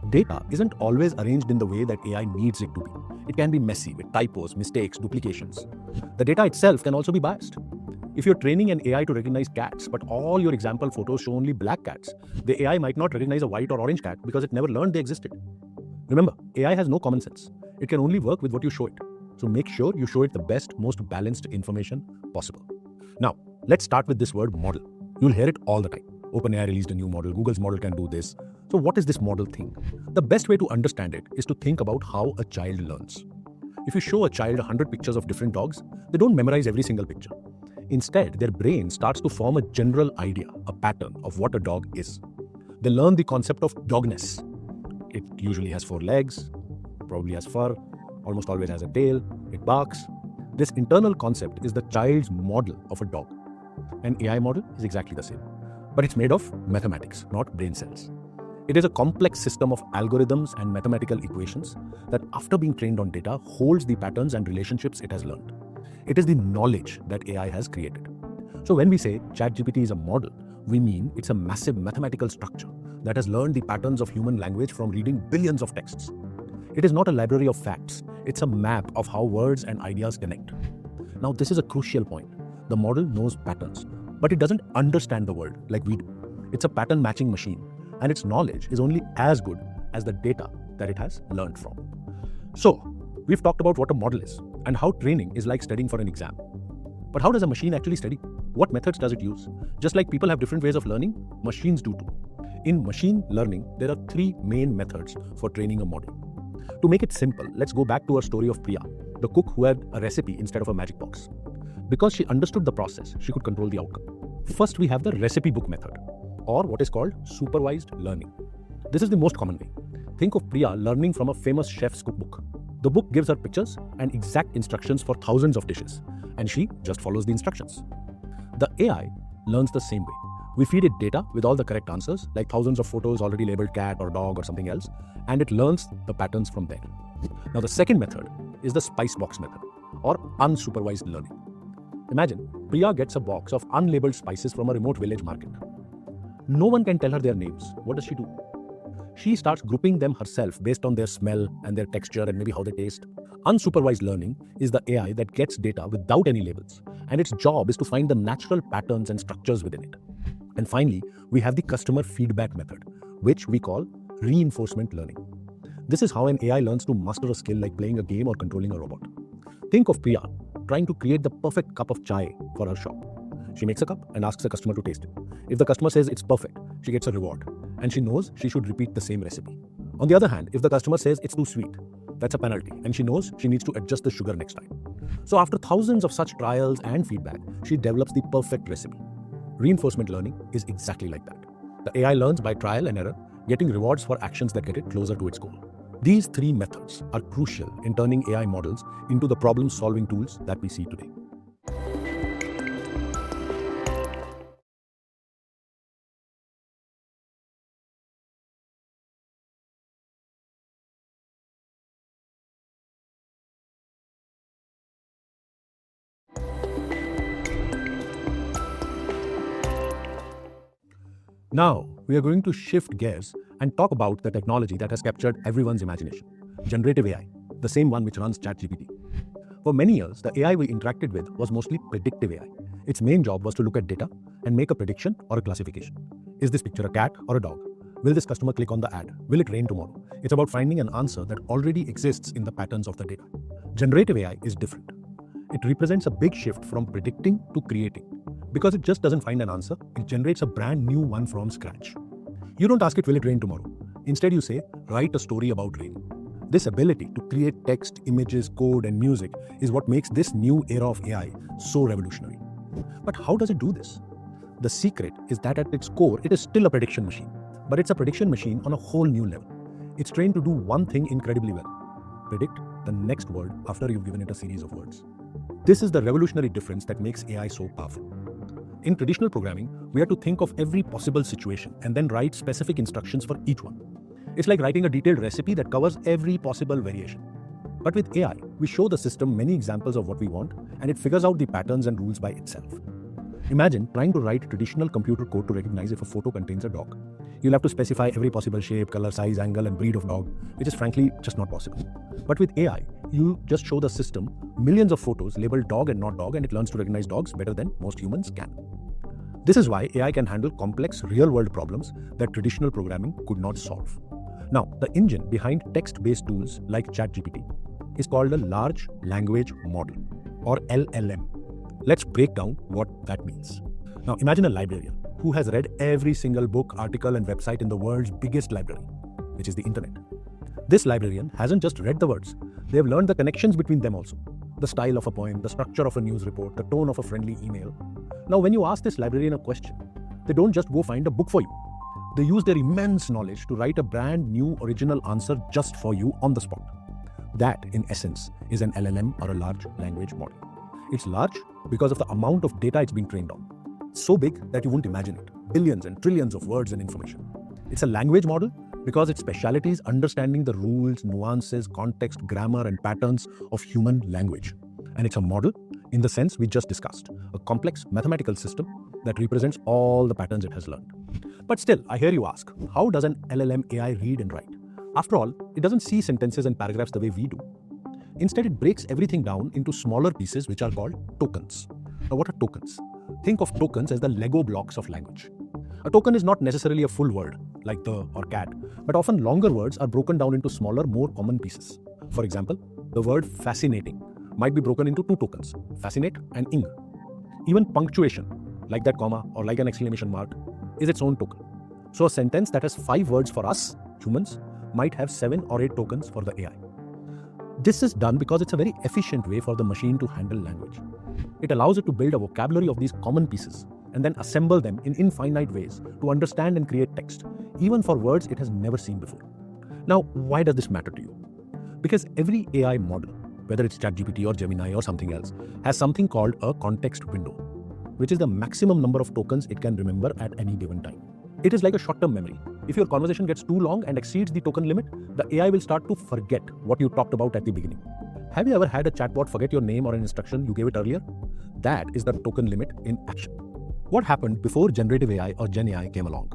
Data isn't always arranged in the way that AI needs it to be. It can be messy with typos, mistakes, duplications. The data itself can also be biased. If you're training an AI to recognize cats, but all your example photos show only black cats, the AI might not recognize a white or orange cat because it never learned they existed. Remember, AI has no common sense. It can only work with what you show it. So make sure you show it the best, most balanced information possible. Now, let's start with this word model. You'll hear it all the time. OpenAI released a new model. Google's model can do this. So what is this model thing? The best way to understand it is to think about how a child learns. If you show a child 100 pictures of different dogs, they don't memorize every single picture. Instead, their brain starts to form a general idea, a pattern of what a dog is. They learn the concept of dogness. It usually has 4 legs, probably has fur, almost always has a tail, it barks. This internal concept is the child's model of a dog. An AI model is exactly the same, but it's made of mathematics, not brain cells. It is a complex system of algorithms and mathematical equations that, after being trained on data, holds the patterns and relationships it has learned. It is the knowledge that AI has created. So when we say ChatGPT is a model, we mean it's a massive mathematical structure that has learned the patterns of human language from reading billions of texts. It is not a library of facts, it's a map of how words and ideas connect. Now, this is a crucial point. The model knows patterns, but it doesn't understand the world like we do. It's a pattern matching machine, and its knowledge is only as good as the data that it has learned from. So, we've talked about what a model is and how training is like studying for an exam. But how does a machine actually study? What methods does it use? Just like people have different ways of learning, machines do too. In machine learning, there are 3 main methods for training a model. To make it simple, let's go back to our story of Priya, the cook who had a recipe instead of a magic box. Because she understood the process, she could control the outcome. First, we have the recipe book method, or what is called supervised learning. This is the most common way. Think of Priya learning from a famous chef's cookbook. The book gives her pictures and exact instructions for thousands of dishes, and she just follows the instructions. The AI learns the same way. We feed it data with all the correct answers, like thousands of photos already labeled cat or dog or something else, and it learns the patterns from there. Now, the second method is the spice box method, or unsupervised learning. Imagine Priya gets a box of unlabeled spices from a remote village market. No one can tell her their names. What does she do? She starts grouping them herself based on their smell and their texture and maybe how they taste. Unsupervised learning is the AI that gets data without any labels, and its job is to find the natural patterns and structures within it. And finally, we have the customer feedback method, which we call reinforcement learning. This is how an AI learns to master a skill like playing a game or controlling a robot. Think of Priya trying to create the perfect cup of chai for her shop. She makes a cup and asks the customer to taste it. If the customer says it's perfect, she gets a reward, and she knows she should repeat the same recipe. On the other hand, if the customer says it's too sweet, that's a penalty, and she knows she needs to adjust the sugar next time. So after thousands of such trials and feedback, she develops the perfect recipe. Reinforcement learning is exactly like that. The AI learns by trial and error, getting rewards for actions that get it closer to its goal. These 3 methods are crucial in turning AI models into the problem-solving tools that we see today. Now, we are going to shift gears and talk about the technology that has captured everyone's imagination, generative AI, the same one which runs ChatGPT. For many years, the AI we interacted with was mostly predictive AI. Its main job was to look at data and make a prediction or a classification. Is this picture a cat or a dog? Will this customer click on the ad? Will it rain tomorrow? It's about finding an answer that already exists in the patterns of the data. Generative AI is different. It represents a big shift from predicting to creating. Because it just doesn't find an answer, it generates a brand new one from scratch. You don't ask it, will it rain tomorrow? Instead, you say, write a story about rain. This ability to create text, images, code, and music is what makes this new era of AI so revolutionary. But how does it do this? The secret is that at its core, it is still a prediction machine. But it's a prediction machine on a whole new level. It's trained to do one thing incredibly well: predict the next word after you've given it a series of words. This is the revolutionary difference that makes AI so powerful. In traditional programming, we have to think of every possible situation and then write specific instructions for each one. It's like writing a detailed recipe that covers every possible variation. But with AI, we show the system many examples of what we want, and it figures out the patterns and rules by itself. Imagine trying to write traditional computer code to recognize if a photo contains a dog. You'll have to specify every possible shape, color, size, angle, and breed of dog, which is frankly just not possible. But with AI, you just show the system millions of photos labeled dog and not dog, and it learns to recognize dogs better than most humans can. This is why AI can handle complex real-world problems that traditional programming could not solve. Now, the engine behind text-based tools like ChatGPT is called a large language model, or LLM. Let's break down what that means. Now, imagine a librarian who has read every single book, article, and website in the world's biggest library, which is the internet. This librarian hasn't just read the words, they have learned the connections between them also. The style of a poem, the structure of a news report, the tone of a friendly email. Now, when you ask this librarian a question, they don't just go find a book for you. They use their immense knowledge to write a brand new original answer just for you on the spot. That, in essence, is an LLM, or a large language model. It's large because of the amount of data it's been trained on. It's so big that you wouldn't imagine it. Billions and trillions of words and information. It's a language model because its specialty is understanding the rules, nuances, context, grammar, and patterns of human language. And it's a model in the sense we just discussed, a complex mathematical system that represents all the patterns it has learned. But still, I hear you ask, how does an LLM AI read and write? After all, it doesn't see sentences and paragraphs the way we do. Instead, it breaks everything down into smaller pieces which are called tokens. Now, what are tokens? Think of tokens as the Lego blocks of language. A token is not necessarily a full word, like the or cat, but often longer words are broken down into smaller, more common pieces. For example, the word fascinating might be broken into two tokens, fascinate and ing. Even punctuation, like that comma or like an exclamation mark, is its own token. So a sentence that has 5 words for us, humans, might have 7 or 8 tokens for the AI. This is done because it's a very efficient way for the machine to handle language. It allows it to build a vocabulary of these common pieces and then assemble them in infinite ways to understand and create text, even for words it has never seen before. Now, why does this matter to you? Because every AI model, whether it's ChatGPT or Gemini or something else, has something called a context window, which is the maximum number of tokens it can remember at any given time. It is like a short-term memory. If your conversation gets too long and exceeds the token limit, the AI will start to forget what you talked about at the beginning. Have you ever had a chatbot forget your name or an instruction you gave it earlier? That is the token limit in action. What happened before generative AI or Gen AI came along?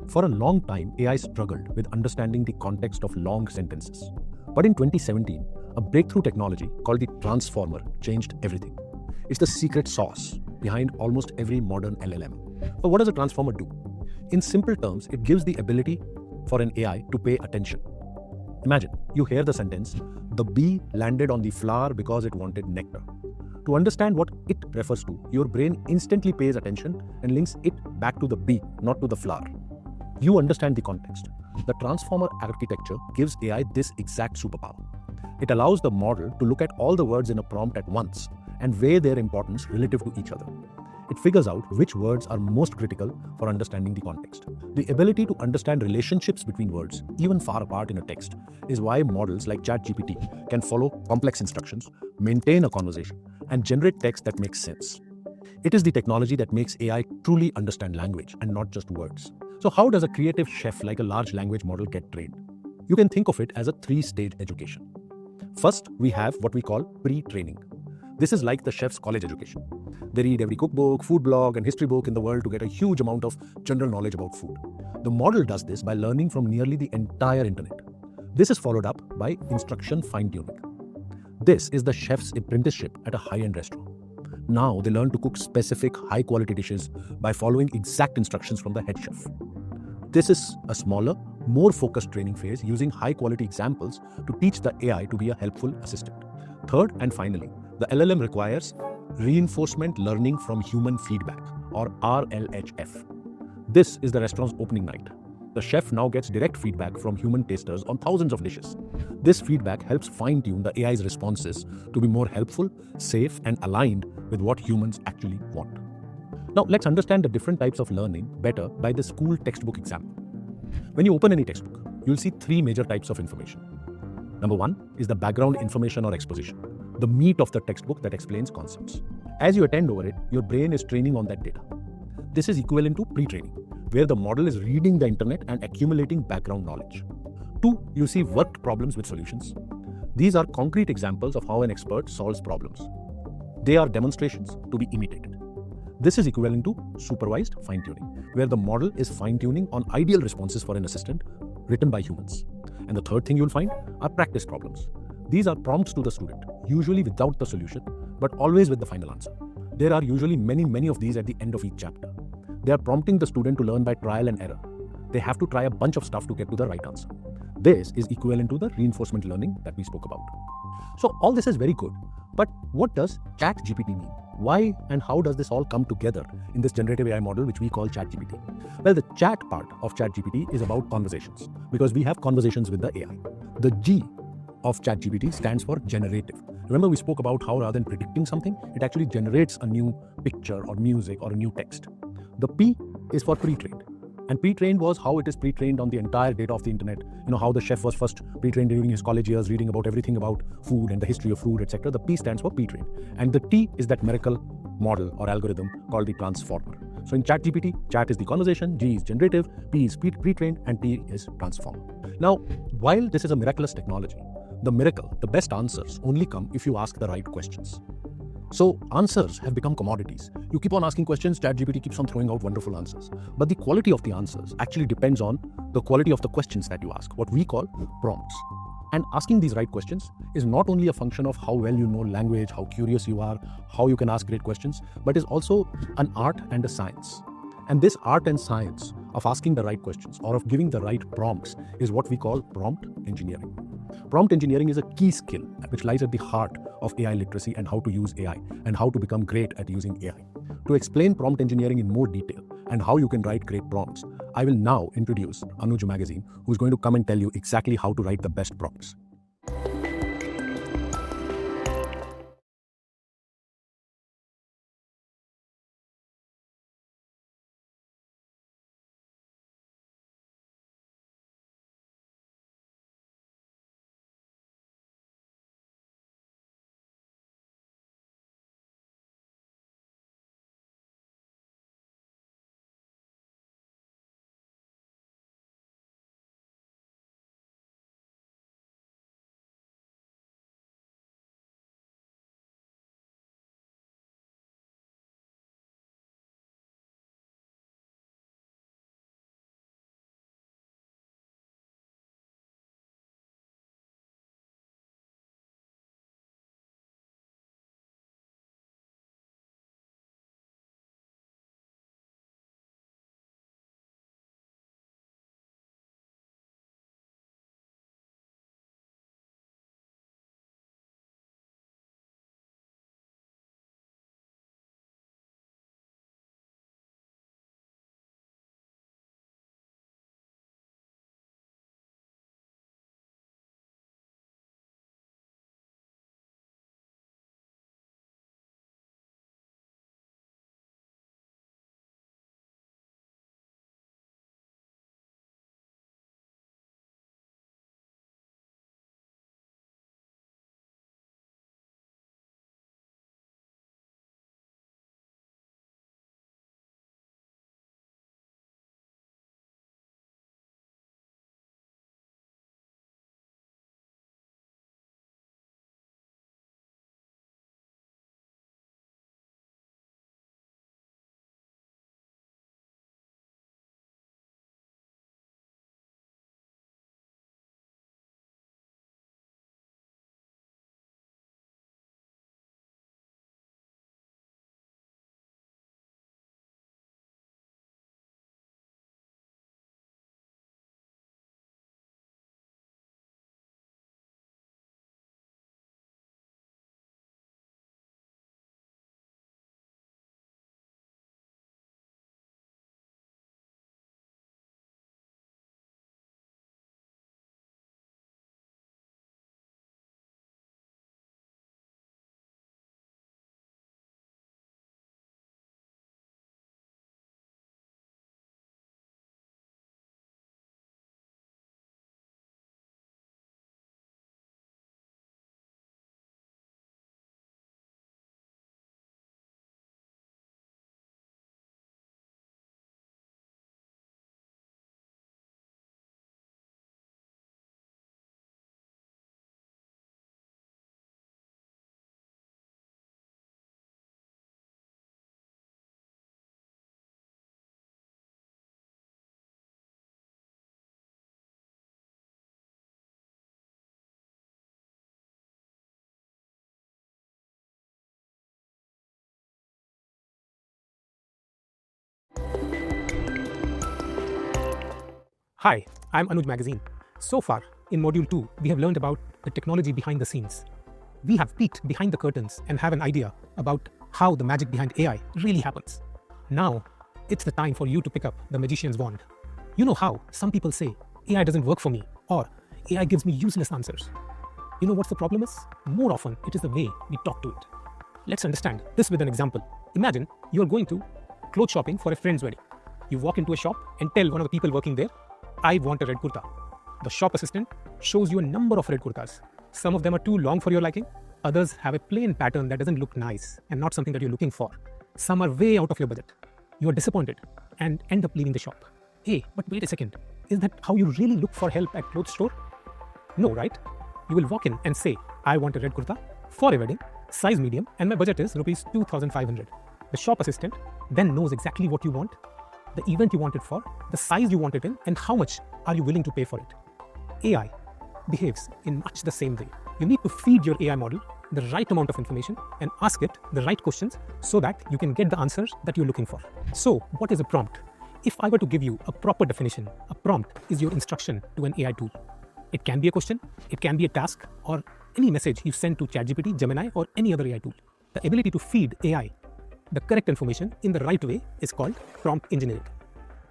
For a long time, AI struggled with understanding the context of long sentences. But in 2017, a breakthrough technology called the transformer changed everything. It's the secret sauce behind almost every modern LLM. But what does a transformer do? In simple terms, it gives the ability for an AI to pay attention. Imagine you hear the sentence, the bee landed on the flower because it wanted nectar. To understand what it refers to, your brain instantly pays attention and links it back to the bee, not to the flower. You understand the context. The transformer architecture gives AI this exact superpower. It allows the model to look at all the words in a prompt at once and weigh their importance relative to each other. It figures out which words are most critical for understanding the context. The ability to understand relationships between words, even far apart in a text, is why models like ChatGPT can follow complex instructions, maintain a conversation, and generate text that makes sense. It is the technology that makes AI truly understand language and not just words. So how does a creative chef like a large language model get trained? You can think of it as a 3-stage education. First, we have what we call pre-training. This is like the chef's college education. They read every cookbook, food blog, and history book in the world to get a huge amount of general knowledge about food. The model does this by learning from nearly the entire internet. This is followed up by instruction fine-tuning. This is the chef's apprenticeship at a high-end restaurant. Now they learn to cook specific high-quality dishes by following exact instructions from the head chef. This is a smaller, more focused training phase using high-quality examples to teach the AI to be a helpful assistant. Third and finally, the LLM requires reinforcement learning from human feedback, or RLHF. This is the restaurant's opening night. The chef now gets direct feedback from human tasters on thousands of dishes. This feedback helps fine-tune the AI's responses to be more helpful, safe, and aligned with what humans actually want. Now, let's understand the different types of learning better by the school textbook example. When you open any textbook, you'll see three major types of information. Number one is the background information or exposition, the meat of the textbook that explains concepts. As you attend over it, your brain is training on that data. This is equivalent to pre-training, where the model is reading the internet and accumulating background knowledge. Two, you see worked problems with solutions. These are concrete examples of how an expert solves problems. They are demonstrations to be imitated. This is equivalent to supervised fine-tuning, where the model is fine-tuning on ideal responses for an assistant written by humans. And the third thing you'll find are practice problems. These are prompts to the student, usually without the solution, but always with the final answer. There are usually many of these at the end of each chapter. They are prompting the student to learn by trial and error. They have to try a bunch of stuff to get to the right answer. This is equivalent to the reinforcement learning that we spoke about. So all this is very good, but what does ChatGPT mean? Why and how does this all come together in this generative AI model which we call ChatGPT? Well, the chat part of ChatGPT is about conversations, because we have conversations with the AI. The G of ChatGPT stands for generative. Remember, we spoke about how rather than predicting something, it actually generates a new picture or music or a new text. The P is for pre-trained. And pre-trained was how it is pre-trained on the entire data of the internet. You know, how the chef was first pre-trained during his college years, reading about everything about food and the history of food, etc. The P stands for pre-trained. And the T is that miracle model or algorithm called the transformer. So in ChatGPT, chat is the conversation, G is generative, P is pre-trained, and T is transformer. Now, while this is a miraculous technology, the miracle, the best answers only come if you ask the right questions. So answers have become commodities. You keep on asking questions, ChatGPT keeps on throwing out wonderful answers. But the quality of the answers actually depends on the quality of the questions that you ask, what we call prompts. And asking these right questions is not only a function of how well you know language, how curious you are, how you can ask great questions, but is also an art and a science. And this art and science of asking the right questions or of giving the right prompts is what we call prompt engineering. Prompt engineering is a key skill which lies at the heart of AI literacy and how to use AI and how to become great at using AI. To explain prompt engineering in more detail and how you can write great prompts, I will now introduce Anuj Magazine, who's going to come and tell you exactly how to write the best prompts. Hi, I'm Anuj Magazine. So far, in Module 2, we have learned about the technology behind the scenes. We have peeked behind the curtains and have an idea about how the magic behind AI really happens. Now, it's the time for you to pick up the magician's wand. You know how some people say, AI doesn't work for me, or AI gives me useless answers. You know what the problem is? More often, it is the way we talk to it. Let's understand this with an example. Imagine you're going to clothes shopping for a friend's wedding. You walk into a shop and tell one of the people working there, I want a red kurta. The shop assistant shows you a number of red kurtas. Some of them are too long for your liking. Others have a plain pattern that doesn't look nice and not something that you're looking for. Some are way out of your budget. You are disappointed and end up leaving the shop. Hey, but wait a second. Is that how you really look for help at clothes store? No, right? You will walk in and say, I want a red kurta for a wedding, size medium, and my budget is rupees 2,500. The shop assistant then knows exactly what you want, the event you want it for, the size you want it in, and how much are you willing to pay for it. AI behaves in much the same way. You need to feed your AI model the right amount of information and ask it the right questions so that you can get the answers that you're looking for. So, what is a prompt? If I were to give you a proper definition, a prompt is your instruction to an AI tool. It can be a question, it can be a task, or any message you send to ChatGPT, Gemini, or any other AI tool. The ability to feed AI the correct information in the right way is called prompt engineering.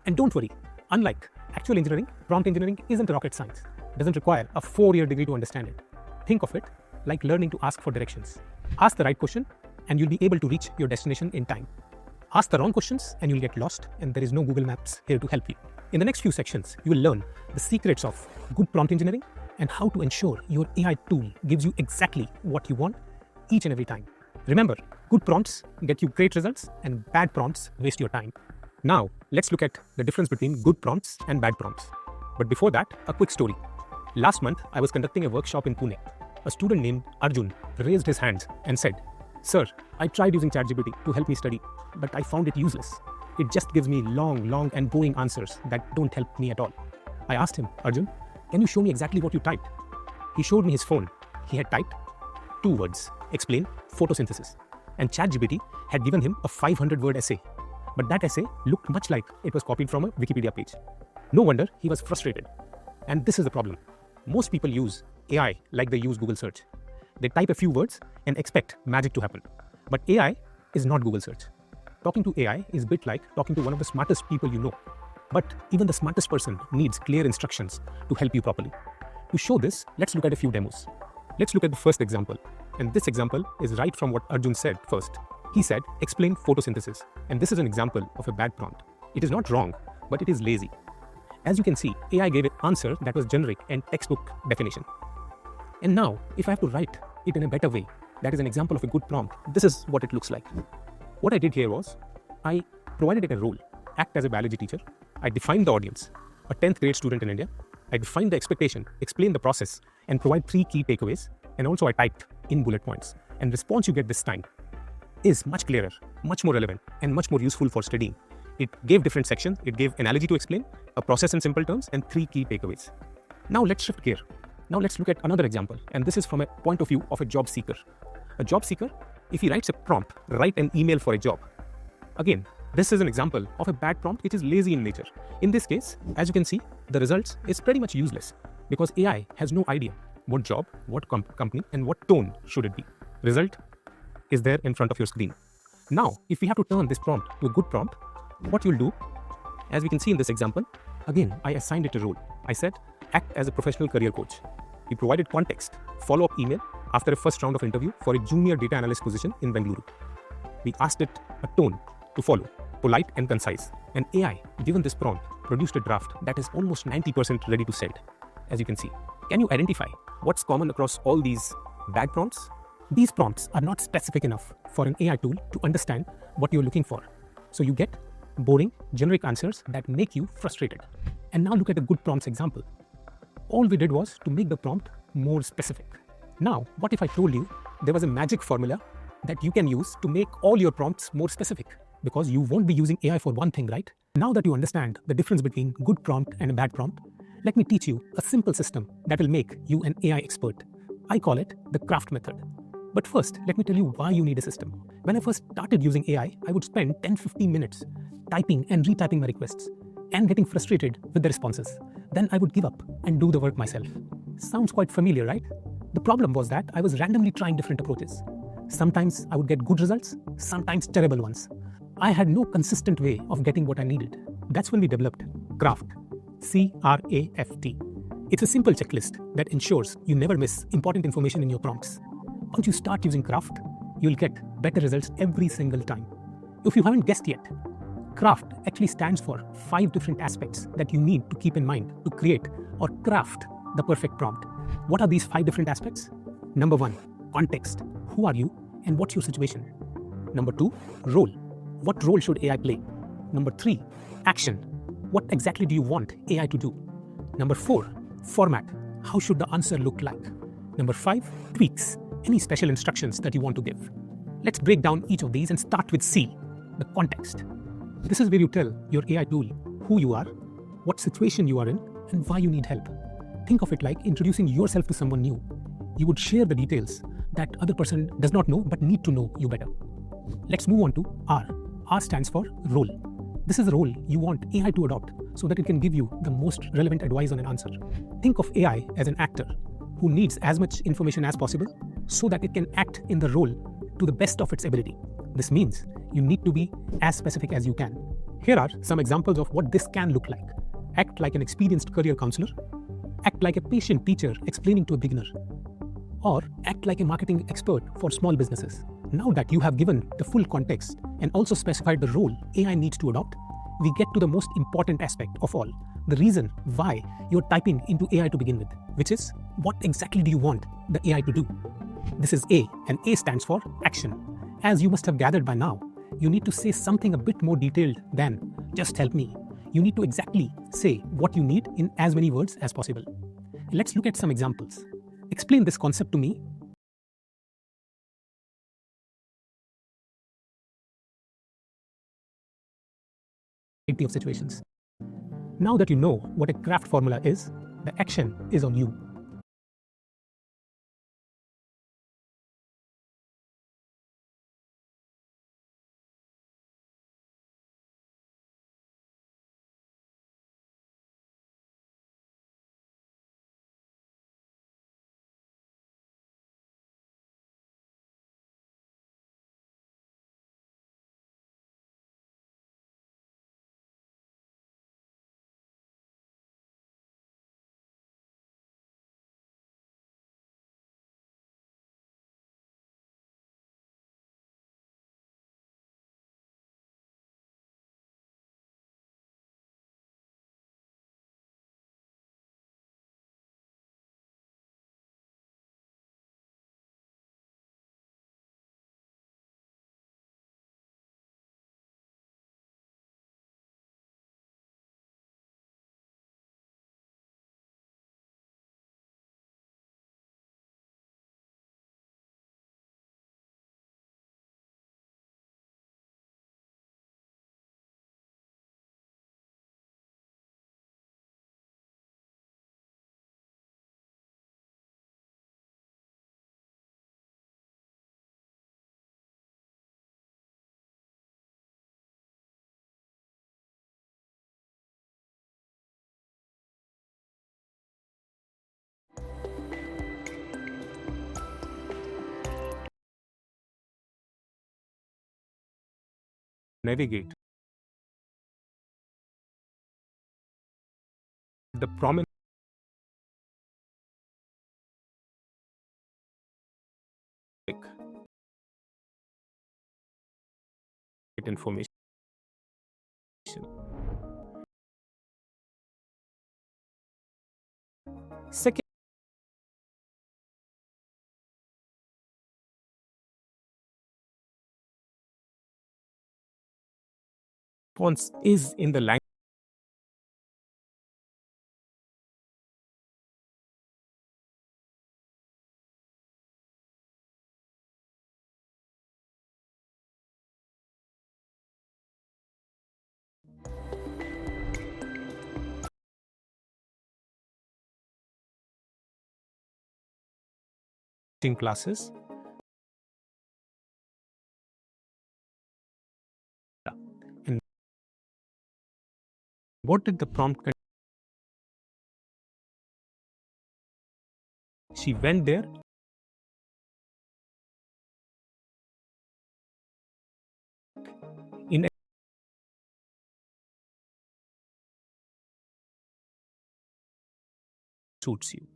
And don't worry, unlike actual engineering, prompt engineering isn't rocket science. It doesn't require a 4-year degree to understand it. Think of it like learning to ask for directions. Ask the right question and you'll be able to reach your destination in time. Ask the wrong questions and you'll get lost, and there is no Google Maps here to help you. In the next few sections, you will learn the secrets of good prompt engineering and how to ensure your AI tool gives you exactly what you want each and every time. Remember, good prompts get you great results and bad prompts waste your time. Now, let's look at the difference between good prompts and bad prompts. But before that, a quick story. Last month, I was conducting a workshop in Pune. A student named Arjun raised his hands and said, Sir, I tried using ChatGPT to help me study, but I found it useless. It just gives me long and boring answers that don't help me at all. I asked him, Arjun, can you show me exactly what you typed? He showed me his phone. He had typed 2 words, explain photosynthesis. And ChatGPT had given him a 500-word essay. But that essay looked much like it was copied from a Wikipedia page. No wonder he was frustrated. And this is the problem. Most people use AI like they use Google search. They type a few words and expect magic to happen. But AI is not Google search. Talking to AI is a bit like talking to one of the smartest people you know. But even the smartest person needs clear instructions to help you properly. To show this, let's look at a few demos. Let's look at the first example. And this example is right from what Arjun said first. He said, explain photosynthesis. And this is an example of a bad prompt. It is not wrong, but it is lazy. As you can see, AI gave an answer that was generic and textbook definition. And now, if I have to write it in a better way, that is an example of a good prompt, this is what it looks like. What I did here was, I provided it a role, act as a biology teacher. I defined the audience, a 10th grade student in India. I defined the expectation, explain the process, and provide 3 key takeaways. And also I typed in bullet points. And response you get this time is much clearer, much more relevant, and much more useful for studying. It gave different sections. It gave analogy to explain, a process in simple terms, and 3 key takeaways. Now let's shift gear. Now let's look at another example. And this is from a point of view of a job seeker. A job seeker, if he writes a prompt, write an email for a job. Again, this is an example of a bad prompt which is lazy in nature. In this case, as you can see, the results is pretty much useless because AI has no idea what job, what company, and what tone should it be. Result is there in front of your screen. Now, if we have to turn this prompt to a good prompt, what you'll do, as we can see in this example, again, I assigned it a role. I said, act as a professional career coach. We provided context, follow-up email after a first round of interview for a junior data analyst position in Bengaluru. We asked it a tone to follow, polite and concise. And AI, given this prompt, produced a draft that is almost 90% ready to send, as you can see. Can you identify what's common across all these bad prompts? These prompts are not specific enough for an AI tool to understand what you're looking for. So you get boring, generic answers that make you frustrated. And now look at a good prompts example. All we did was to make the prompt more specific. Now, what if I told you there was a magic formula that you can use to make all your prompts more specific? Because you won't be using AI for one thing, right? Now that you understand the difference between good prompt and a bad prompt, let me teach you a simple system that will make you an AI expert. I call it the craft method. But first, let me tell you why you need a system. When I first started using AI, I would spend 10-15 minutes typing and retyping my requests. and getting frustrated with the responses. Then I would give up and do the work myself. Sounds quite familiar, right? The problem was that I was randomly trying different approaches. Sometimes I would get good results, sometimes terrible ones. I had no consistent way of getting what I needed. That's when we developed Craft, C-R-A-F-T. It's a simple checklist that ensures you never miss important information in your prompts. Once you start using Craft, you'll get better results every single time. If you haven't guessed yet, Craft actually stands for 5 different aspects that you need to keep in mind to create or craft the perfect prompt. What are these 5 different aspects? Number 1, context. Who are you and what's your situation? Number 2, role. What role should AI play? Number 3, action. What exactly do you want AI to do? Number 4, format. How should the answer look like? Number 5, tweaks. Any special instructions that you want to give. Let's break down each of these and start with C, the context. This is where you tell your AI tool who you are, what situation you are in, and why you need help. Think of it like introducing yourself to someone new. You would share the details that other person does not know but need to know you better. Let's move on to R. R stands for role. This is the role you want AI to adopt so that it can give you the most relevant advice on an answer. Think of AI as an actor who needs as much information as possible so that it can act in the role to the best of its ability. This means you need to be as specific as you can. Here are some examples of what this can look like. Act like an experienced career counselor. Act like a patient teacher explaining to a beginner. Or act like a marketing expert for small businesses. Now that you have given the full context and also specified the role AI needs to adopt, we get to the most important aspect of all, the reason why you're typing into AI to begin with, which is what exactly do you want the AI to do? This is A, and A stands for action. As you must have gathered by now, you need to say something a bit more detailed than just help me. You need to exactly say what you need in as many words as possible. Let's look at some examples. Explain this concept to me. Of situations. Now that you know what a craft formula is, the action is on you. Navigate the prominent information. Second, response is in the language classes. And What did the prompt contain? She went there in suits you.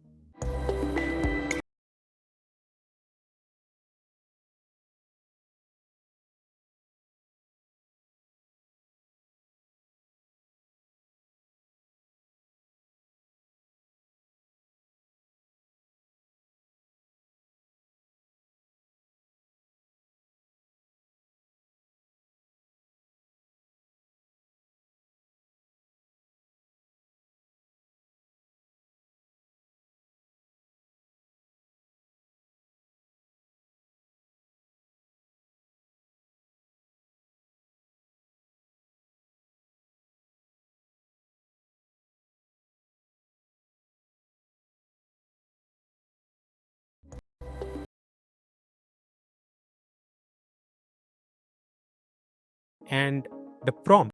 And the prompt,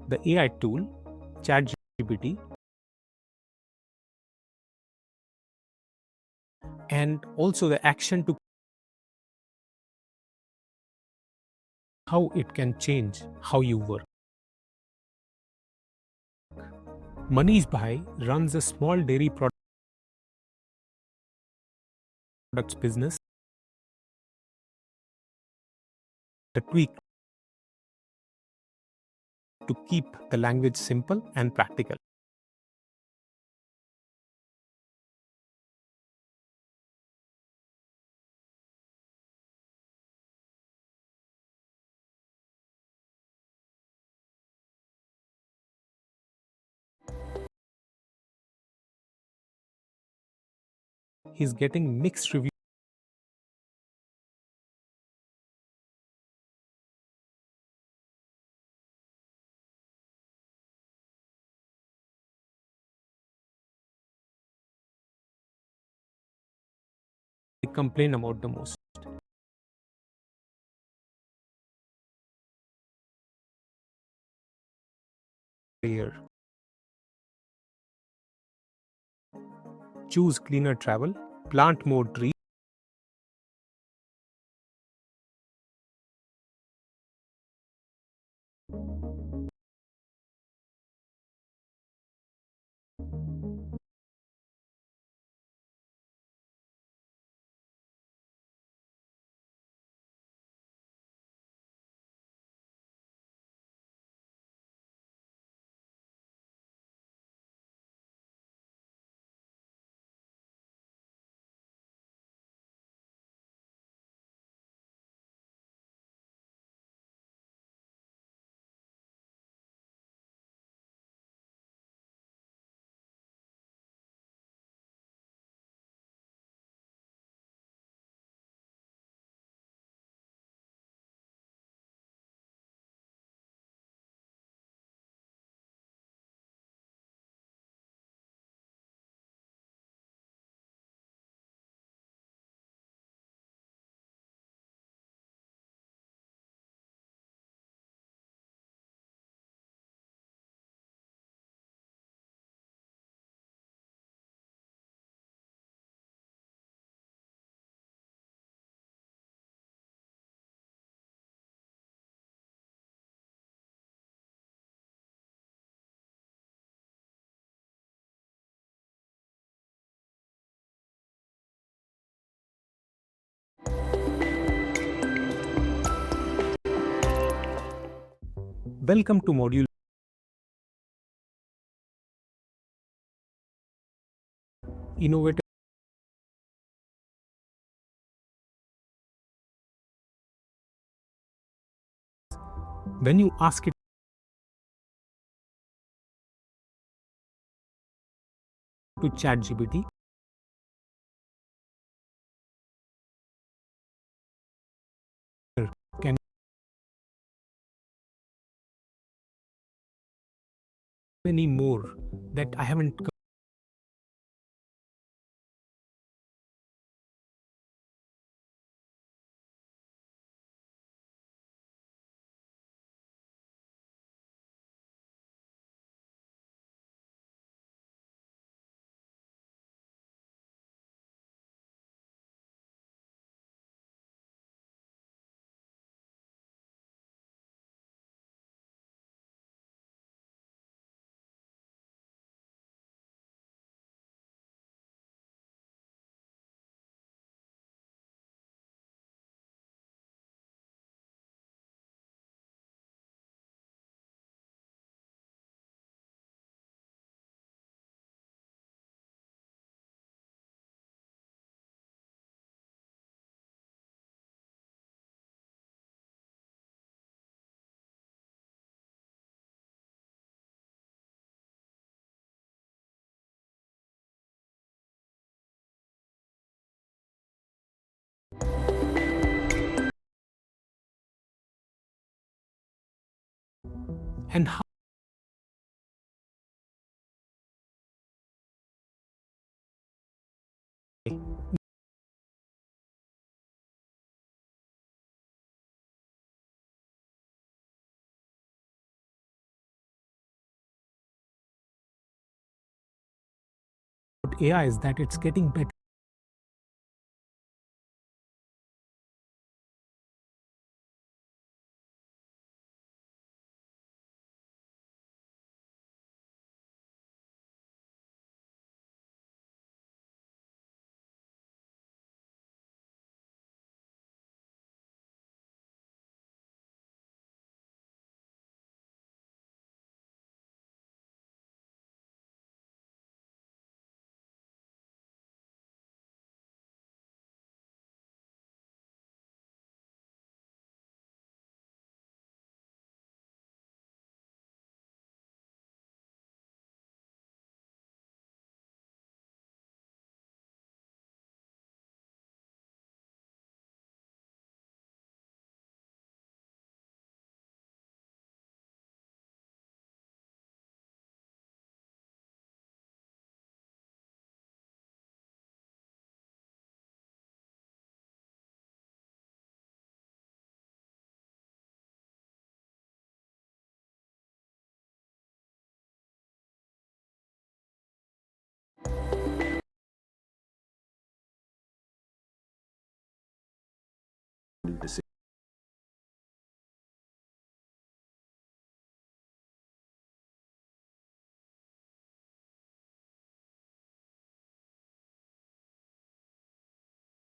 the AI tool, ChatGPT, and also the action to how it can change how you work. Manish Bhai runs a small dairy products business. The tweak to keep the language simple and practical. He's getting mixed reviews. They complain about the most. Here. Choose cleaner travel, plant more trees. Welcome to module Innovative. When you ask it to ChatGPT, can any more that I haven't and how AI is that it's getting better.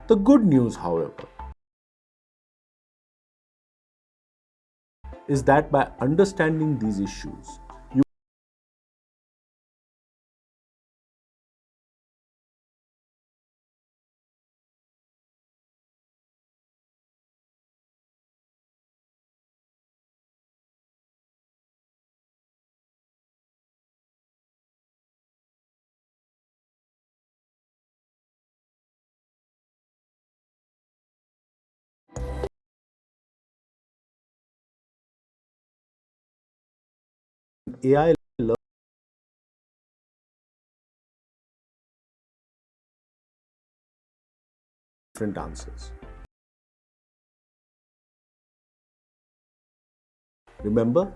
The good news, however, is that by understanding these issues, you AI learn different answers. Remember,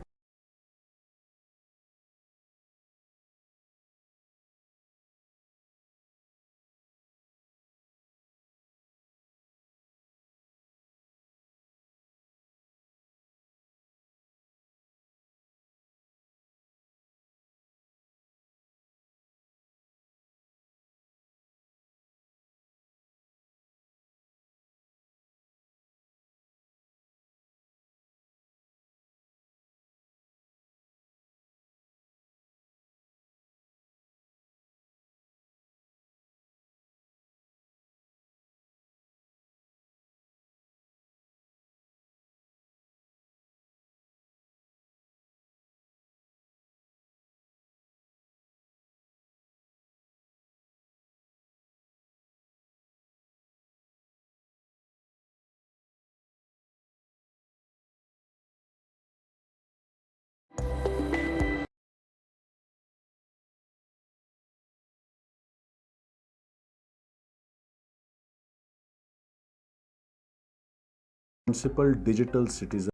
principled digital citizen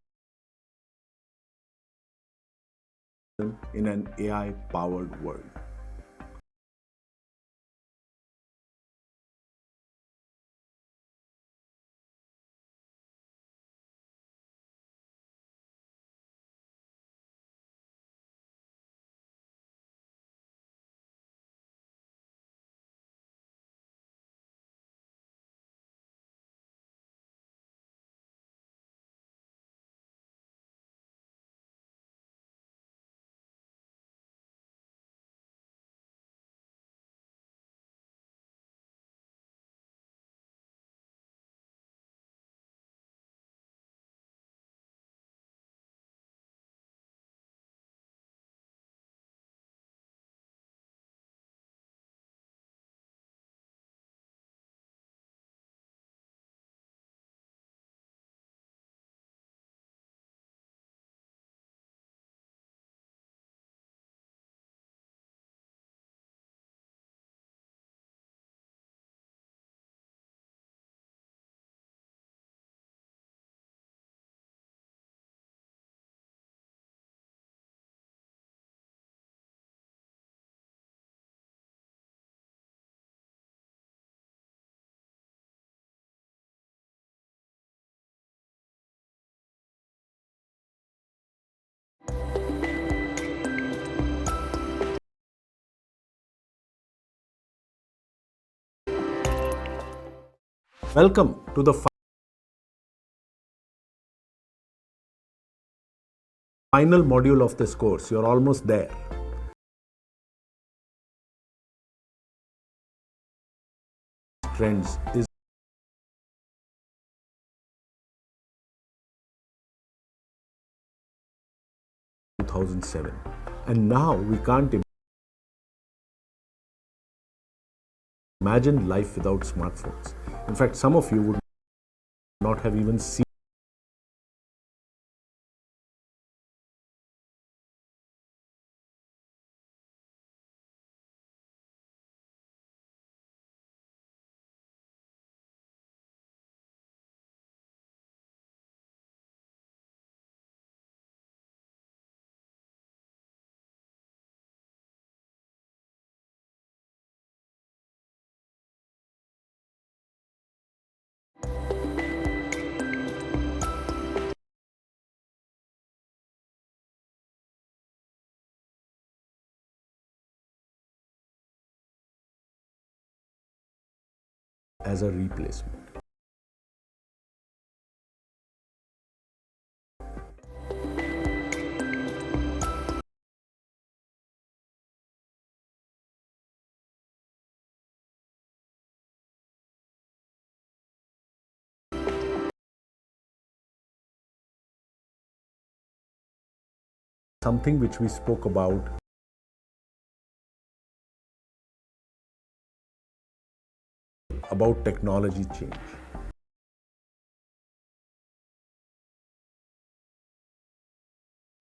in an AI powered world. Welcome to the final module of this course. You're almost there. Trends is 2007, and now we can't imagine life without smartphones. In fact, some of you would not have even seen as a replacement. Something which we spoke about technology change.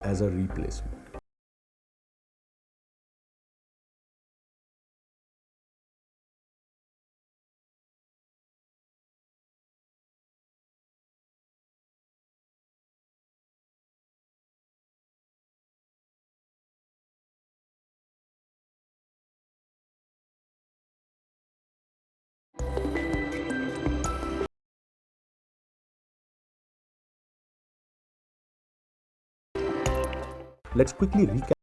As a replacement. Let's quickly recap.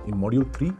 In module 3,